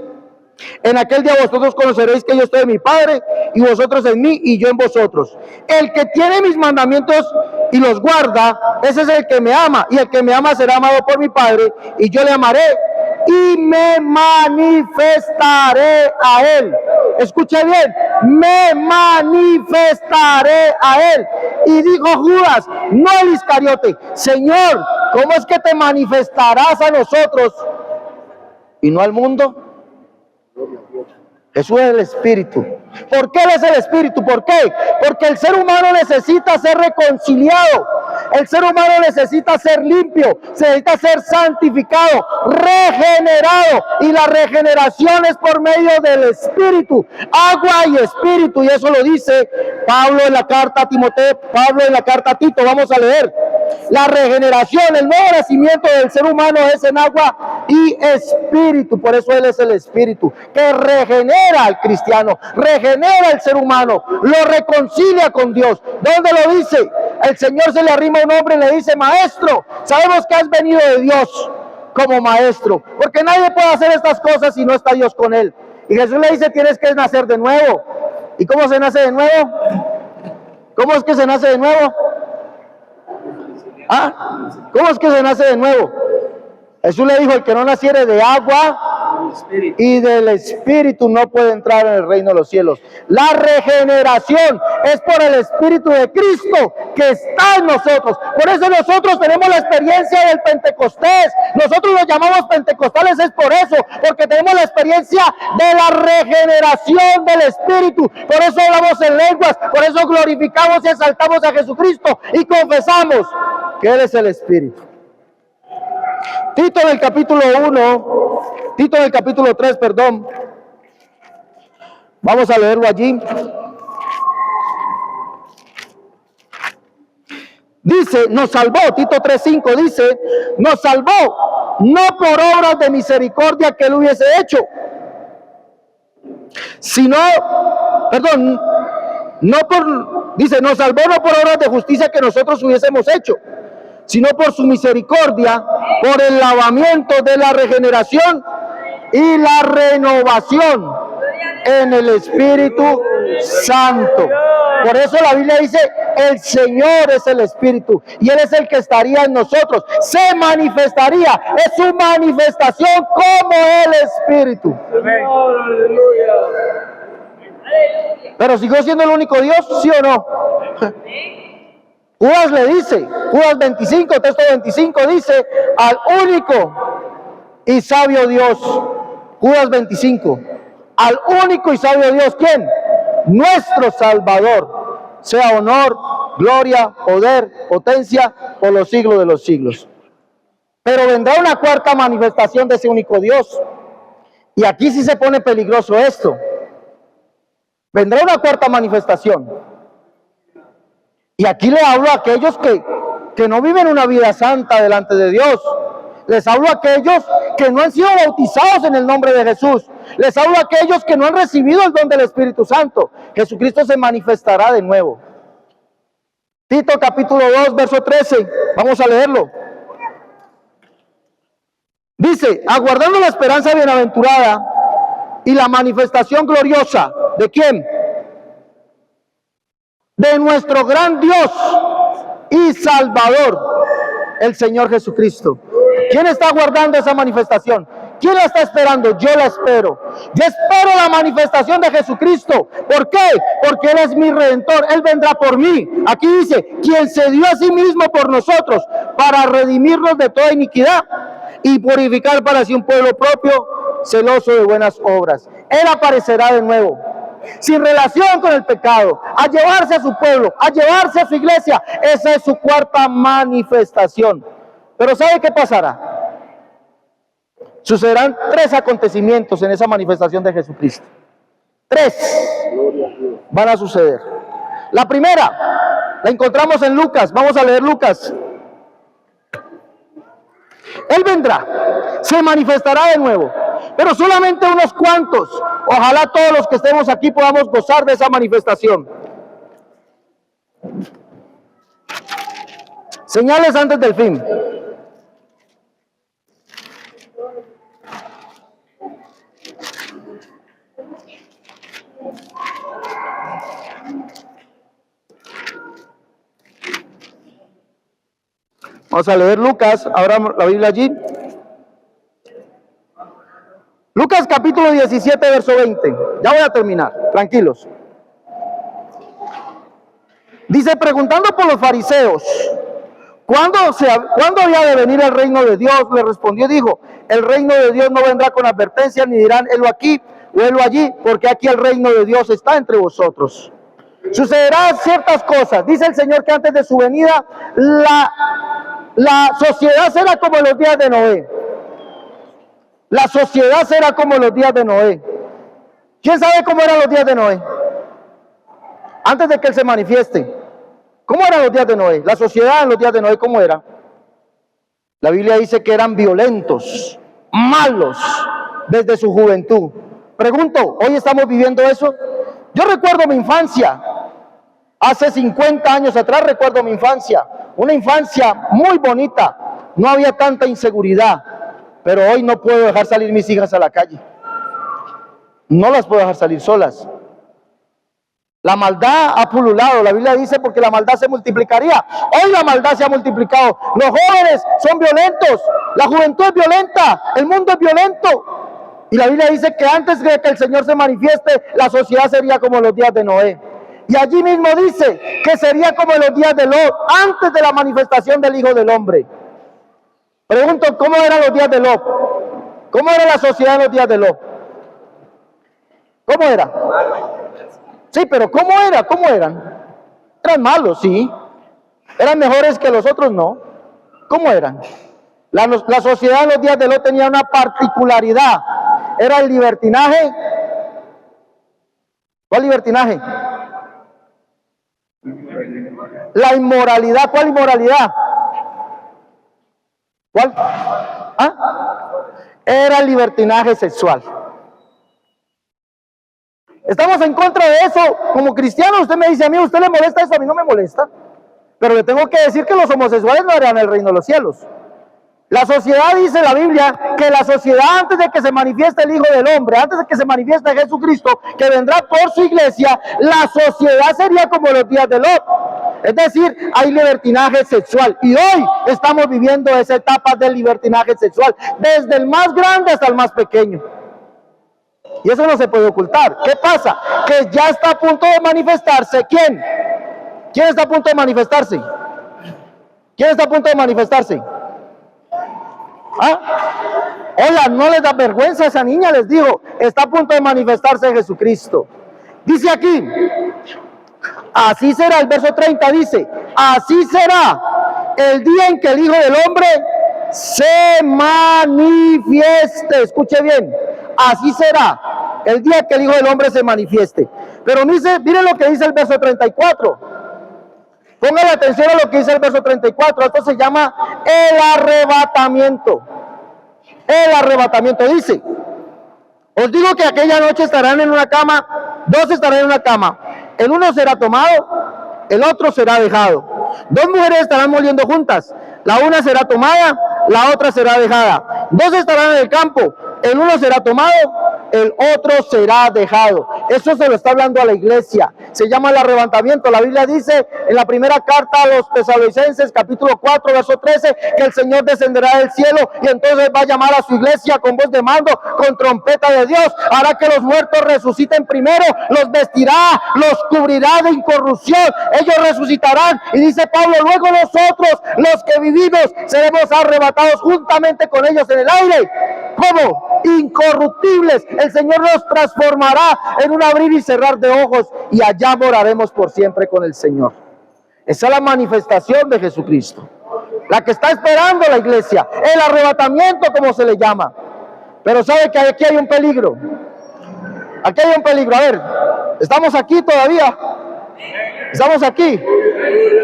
S2: En aquel día vosotros conoceréis que yo estoy en mi Padre y vosotros en mí y yo en vosotros. El que tiene mis mandamientos y los guarda, ese es el que me ama, y el que me ama será amado por mi Padre y yo le amaré y me manifestaré a él. Escuche bien, me manifestaré a él. Y dijo Judas, no el Iscariote, Señor, ¿cómo es que te manifestarás a nosotros y no al mundo? Jesús es el Espíritu. ¿Por qué Él es el Espíritu? ¿Por qué? Porque el ser humano necesita ser reconciliado. El ser humano necesita ser limpio, necesita ser santificado, regenerado. Y la regeneración es por medio del Espíritu, agua y Espíritu. Y eso lo dice Pablo en la carta a Timoteo, Pablo en la carta a Tito. Vamos a leer. La regeneración, el nuevo nacimiento del ser humano es en agua y Espíritu. Por eso Él es el Espíritu que regenera al cristiano, regenera al ser humano, lo reconcilia con Dios. ¿Dónde lo dice? El Señor se le arrima a un hombre y le dice, maestro, sabemos que has venido de Dios como maestro, porque nadie puede hacer estas cosas si no está Dios con él. Y Jesús le dice, tienes que nacer de nuevo. ¿Y cómo se nace de nuevo? ¿Cómo es que se nace de nuevo? ¿Ah? ¿Cómo es que se nace de nuevo? Jesús le dijo, el que no naciere de agua y del Espíritu no puede entrar en el reino de los cielos. La regeneración es por el Espíritu de Cristo que está en nosotros. Por eso nosotros tenemos la experiencia del Pentecostés. Nosotros los llamamos pentecostales, es por eso, porque tenemos la experiencia de la regeneración del Espíritu. Por eso hablamos en lenguas, por eso glorificamos y exaltamos a Jesucristo y confesamos que Él es el Espíritu. Tito en el capítulo 3, perdón. Vamos a leerlo allí. Dice, nos salvó, Tito 3:5 dice, nos salvó, no por obras de misericordia que Él hubiese hecho, sino, perdón, dice, nos salvó no por obras de justicia que nosotros hubiésemos hecho, sino por su misericordia, por el lavamiento de la regeneración y la renovación en el Espíritu Santo. Por eso la Biblia dice, el Señor es el Espíritu y Él es el que estaría en nosotros, se manifestaría, es su manifestación como el Espíritu. Pero ¿siguió siendo el único Dios? ¿Sí o no? Judas le dice, Judas 25, texto 25 dice, al único y sabio Dios, Judas 25, al único y sabio Dios, ¿quién? Nuestro Salvador, sea honor, gloria, poder, potencia por los siglos de los siglos. Pero vendrá una cuarta manifestación de ese único Dios. Y aquí sí se pone peligroso esto. Vendrá una cuarta manifestación. Y aquí le hablo a aquellos que no viven una vida santa delante de Dios. Les hablo a aquellos que no han sido bautizados en el nombre de Jesús. Les hablo a aquellos que no han recibido el don del Espíritu Santo. Jesucristo se manifestará de nuevo. Tito capítulo 2, verso 13. Vamos a leerlo. Dice, aguardando la esperanza bienaventurada y la manifestación gloriosa. ¿De quién? De nuestro gran Dios y Salvador, el Señor Jesucristo. ¿Quién está aguardando esa manifestación? ¿Quién la está esperando? Yo la espero. Yo espero la manifestación de Jesucristo. ¿Por qué? Porque Él es mi Redentor. Él vendrá por mí. Aquí dice, quien se dio a sí mismo por nosotros para redimirnos de toda iniquidad y purificar para sí un pueblo propio, celoso de buenas obras. Él aparecerá de nuevo, sin relación con el pecado, a llevarse a su pueblo, a llevarse a su iglesia. Esa es su cuarta manifestación. Pero ¿sabe qué pasará? Sucederán 3 acontecimientos en esa manifestación de Jesucristo. 3 van a suceder. La primera la encontramos en Lucas. Vamos a leer Lucas. Él vendrá, se manifestará de nuevo, pero solamente unos cuantos. Ojalá todos los que estemos aquí podamos gozar de esa manifestación. Señales antes del fin. Vamos a leer Lucas, abramos la Biblia allí. Lucas capítulo 17, verso 20. Ya voy a terminar, tranquilos. Dice, preguntando por los fariseos, ¿cuándo había de venir el reino de Dios? Le respondió, dijo, el reino de Dios no vendrá con advertencia, ni dirán, helo aquí o helo allí, porque aquí el reino de Dios está entre vosotros. Sucederán ciertas cosas. Dice el Señor que antes de su venida, la sociedad será como los días de Noé. La sociedad será como los días de Noé. ¿Quién sabe cómo eran los días de Noé? Antes de que Él se manifieste. ¿Cómo eran los días de Noé? La sociedad en los días de Noé, ¿cómo era? La Biblia dice que eran violentos, malos, desde su juventud. Pregunto, ¿hoy estamos viviendo eso? Yo recuerdo mi infancia. Hace 50 años atrás recuerdo mi infancia. Una infancia muy bonita. No había tanta inseguridad. Pero hoy no puedo dejar salir mis hijas a la calle. No las puedo dejar salir solas. La maldad ha pululado. La Biblia dice porque la maldad se multiplicaría. Hoy la maldad se ha multiplicado. Los jóvenes son violentos. La juventud es violenta. El mundo es violento. Y la Biblia dice que antes de que el Señor se manifieste, la sociedad sería como los días de Noé. Y allí mismo dice que sería como los días de Lot, antes de la manifestación del Hijo del Hombre. Pregunto, ¿cómo eran los días de Lot? ¿Cómo era la sociedad en los días de Lot? ¿Cómo era? Sí, pero ¿cómo era? ¿Cómo eran? Eran malos, sí. ¿Eran mejores que los otros? No. ¿Cómo eran? La sociedad en los días de Lot tenía una particularidad. Era el libertinaje. ¿Cuál libertinaje? La inmoralidad. ¿Cuál inmoralidad? ¿Cuál? ¿Ah? Era el libertinaje sexual. Estamos en contra de eso. Como cristianos, usted me dice a mí, ¿usted le molesta eso? A mí no me molesta. Pero le tengo que decir que los homosexuales no eran el reino de los cielos. La sociedad, dice la Biblia, que la sociedad antes de que se manifieste el Hijo del Hombre, antes de que se manifieste Jesucristo, que vendrá por su iglesia, la sociedad sería como los días de Lot. Es decir, hay libertinaje sexual. Y hoy estamos viviendo esa etapa del libertinaje sexual, desde el más grande hasta el más pequeño. Y eso no se puede ocultar. ¿Qué pasa? Que ya está a punto de manifestarse. ¿Quién? ¿Quién está a punto de manifestarse? ¿Quién está a punto de manifestarse? ¿Ah? Oiga, no les da vergüenza a esa niña, les digo, está a punto de manifestarse Jesucristo. Dice aquí, así será, el verso 30 dice, así será el día en que el Hijo del Hombre se manifieste. Escuche bien, así será el día que el Hijo del Hombre se manifieste. Pero miren lo que dice el verso 34. Pongan atención a lo que dice el verso 34. Esto se llama el arrebatamiento. El arrebatamiento dice: os digo que aquella noche estarán en una cama, dos estarán en una cama. El uno será tomado, el otro será dejado. Dos mujeres estarán moliendo juntas. La una será tomada, la otra será dejada. Dos estarán en el campo. El uno será tomado, el otro será dejado. Eso se lo está hablando a la iglesia. Se llama el arrebatamiento. La Biblia dice en la primera carta a los Tesalonicenses, capítulo 4, verso 13, que el Señor descenderá del cielo y entonces va a llamar a su iglesia con voz de mando, con trompeta de Dios. Hará que los muertos resuciten primero, los vestirá, los cubrirá de incorrupción. Ellos resucitarán. Y dice Pablo, luego nosotros, los que vivimos, seremos arrebatados juntamente con ellos en el aire. ¿Cómo? Incorruptibles. El Señor nos transformará en un abrir y cerrar de ojos y allá moraremos por siempre con el Señor. Esa es la manifestación de Jesucristo, la que está esperando la iglesia, el arrebatamiento, como se le llama. Pero sabe que aquí hay un peligro. Aquí hay un peligro. A ver, estamos aquí todavía. Estamos aquí.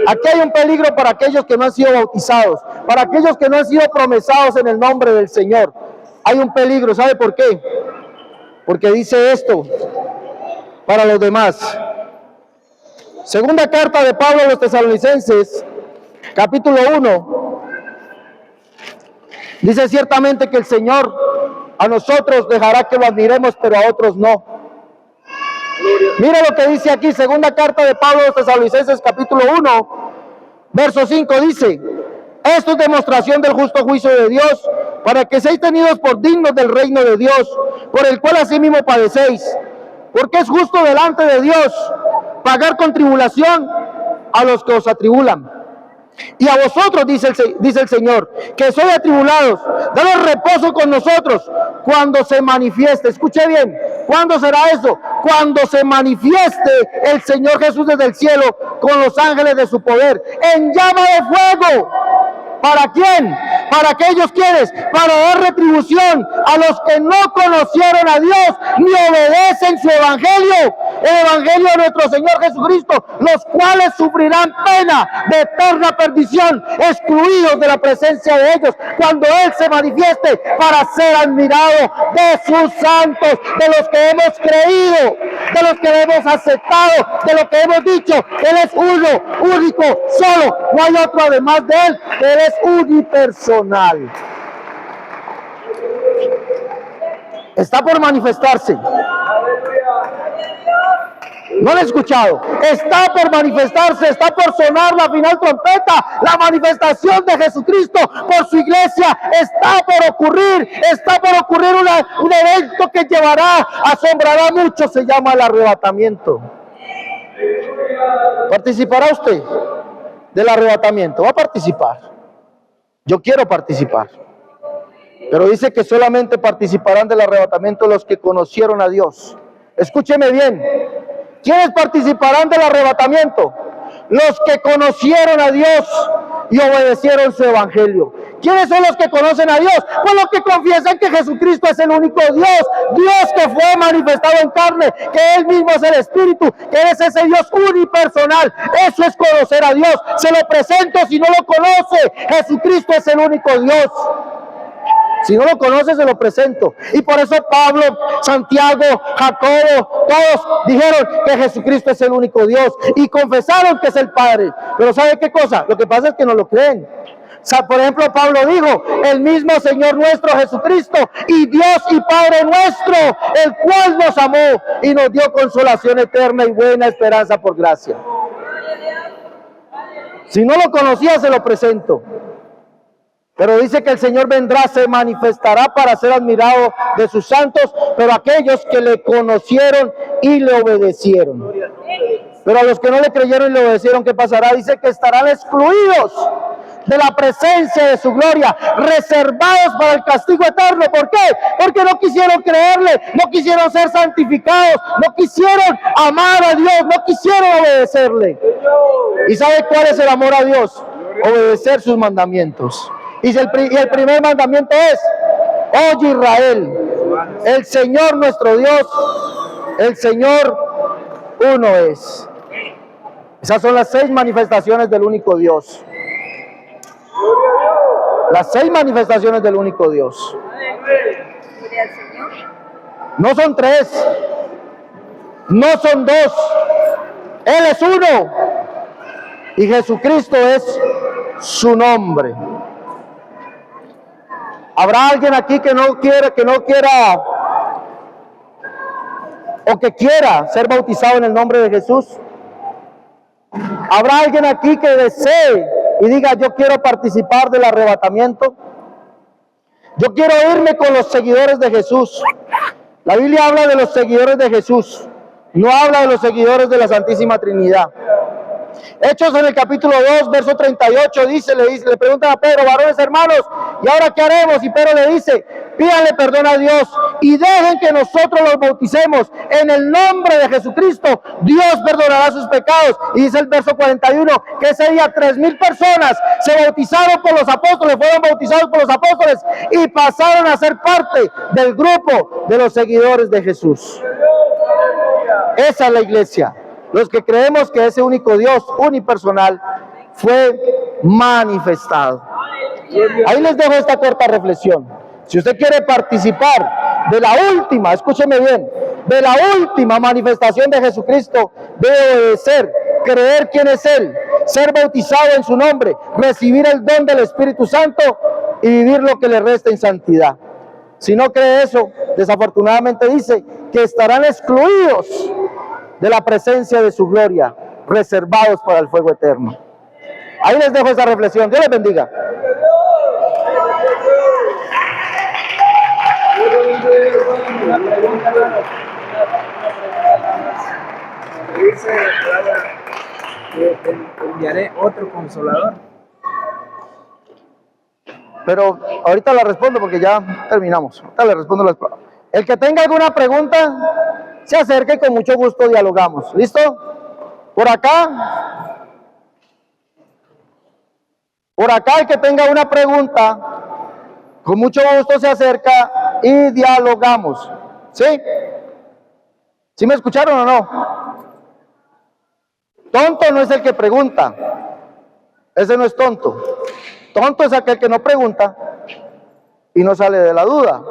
S2: Aquí hay un peligro para aquellos que no han sido bautizados, para aquellos que no han sido promesados en el nombre del Señor. Hay un peligro. ¿Sabe por qué? Porque dice esto para los demás. Segunda carta de Pablo a los Tesalonicenses, capítulo 1. Dice: ciertamente que el Señor a nosotros dejará que lo admiremos, pero a otros no. Mira lo que dice aquí, segunda carta de Pablo a los Tesalonicenses, capítulo 1, verso 5, dice: esto es demostración del justo juicio de Dios, para que seáis tenidos por dignos del reino de Dios, por el cual asimismo padecéis. Porque es justo delante de Dios pagar con tribulación a los que os atribulan. Y a vosotros, dice el Señor, que sois atribulados, daos reposo con nosotros cuando se manifieste. Escuche bien, ¿cuándo será eso? Cuando se manifieste el Señor Jesús desde el cielo con los ángeles de su poder, en llama de fuego. ¿Para quién? Para aquellos quienes, para dar retribución a los que no conocieron a Dios ni obedecen su evangelio, el evangelio de nuestro Señor Jesucristo, los cuales sufrirán pena de eterna perdición, excluidos de la presencia de ellos, cuando Él se manifieste para ser admirado de sus santos, de los que hemos creído, de los que hemos aceptado, de lo que hemos dicho. Él es uno, único, solo, no hay otro además de Él. Él es unipersonal. Está por manifestarse. No lo he escuchado. Está por manifestarse, está por sonar la final trompeta. La manifestación de Jesucristo por su iglesia está por ocurrir. Está por ocurrir un evento que asombrará a muchos. Se llama el arrebatamiento. ¿Participará usted del arrebatamiento? Va a participar. Yo quiero participar. Pero dice que solamente participarán del arrebatamiento los que conocieron a Dios. Escúcheme bien. ¿Quiénes participarán del arrebatamiento? Los que conocieron a Dios y obedecieron su evangelio. ¿Quiénes son los que conocen a Dios? Pues los que confiesan que Jesucristo es el único Dios, Dios que fue manifestado en carne, que Él mismo es el Espíritu, que Él es ese Dios unipersonal. Eso es conocer a Dios. Se lo presento si no lo conoce. Jesucristo es el único Dios. Si no lo conoce, se lo presento. Y por eso Pablo, Santiago, Jacobo, todos dijeron que Jesucristo es el único Dios y confesaron que es el Padre. Pero ¿sabe qué cosa? Lo que pasa es que no lo creen. O sea, por ejemplo, Pablo dijo, el mismo Señor nuestro Jesucristo y Dios y Padre nuestro, el cual nos amó y nos dio consolación eterna y buena esperanza por gracia. Si no lo conocía, se lo presento. Pero dice que el Señor vendrá, se manifestará para ser admirado de sus santos, pero aquellos que le conocieron y le obedecieron. Pero a los que no le creyeron y le obedecieron, ¿qué pasará? Dice que estarán excluidos de la presencia de su gloria, reservados para el castigo eterno. ¿Por qué? Porque no quisieron creerle, no quisieron ser santificados, no quisieron amar a Dios, no quisieron obedecerle. ¿Y sabe cuál es el amor a Dios? Obedecer sus mandamientos. Y el primer mandamiento es: oye Israel, el Señor nuestro Dios, el Señor uno es. Esas son las 6 manifestaciones del único Dios. Las 6 manifestaciones del único Dios. No son 3, no son 2, Él es uno y Jesucristo es su nombre. ¿Habrá alguien aquí que no quiera o que quiera ser bautizado en el nombre de Jesús? ¿Habrá alguien aquí que desee y diga: yo quiero participar del arrebatamiento? Yo quiero irme con los seguidores de Jesús. La Biblia habla de los seguidores de Jesús, no habla de los seguidores de la Santísima Trinidad. Hechos en el capítulo 2, verso 38, le preguntan a Pedro: varones hermanos, ¿y ahora qué haremos? Y Pedro le dice: pídanle perdón a Dios y dejen que nosotros los bauticemos en el nombre de Jesucristo. Dios perdonará sus pecados. Y dice el verso 41 que ese día 3,000 personas se bautizaron por los apóstoles, fueron bautizados por los apóstoles y pasaron a ser parte del grupo de los seguidores de Jesús. Esa es la iglesia. Los que creemos que ese único Dios unipersonal fue manifestado. Ahí les dejo esta corta reflexión. Si usted quiere participar de la última, escúcheme bien, de la última manifestación de Jesucristo, debe obedecer, creer quién es Él, ser bautizado en su nombre, recibir el don del Espíritu Santo y vivir lo que le resta en santidad. Si no cree eso, desafortunadamente dice que estarán excluidos de la presencia de su gloria, reservados para el fuego eterno. Ahí les dejo esa reflexión. Dios les bendiga.
S3: Una pregunta dice que enviaré otro consolador.
S2: Pero ahorita la respondo porque ya terminamos. Ahorita le respondo el que tenga alguna pregunta, se acerque y con mucho gusto dialogamos. ¿Listo? Por acá. Por acá, el que tenga una pregunta, con mucho gusto se acerca y dialogamos. ¿Sí? ¿Sí me escucharon o no? Tonto no es el que pregunta. Ese no es tonto. Tonto es aquel que no pregunta y no sale de la duda.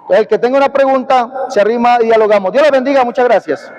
S2: El que tenga una pregunta, se arrima y dialogamos. Dios les bendiga, muchas gracias.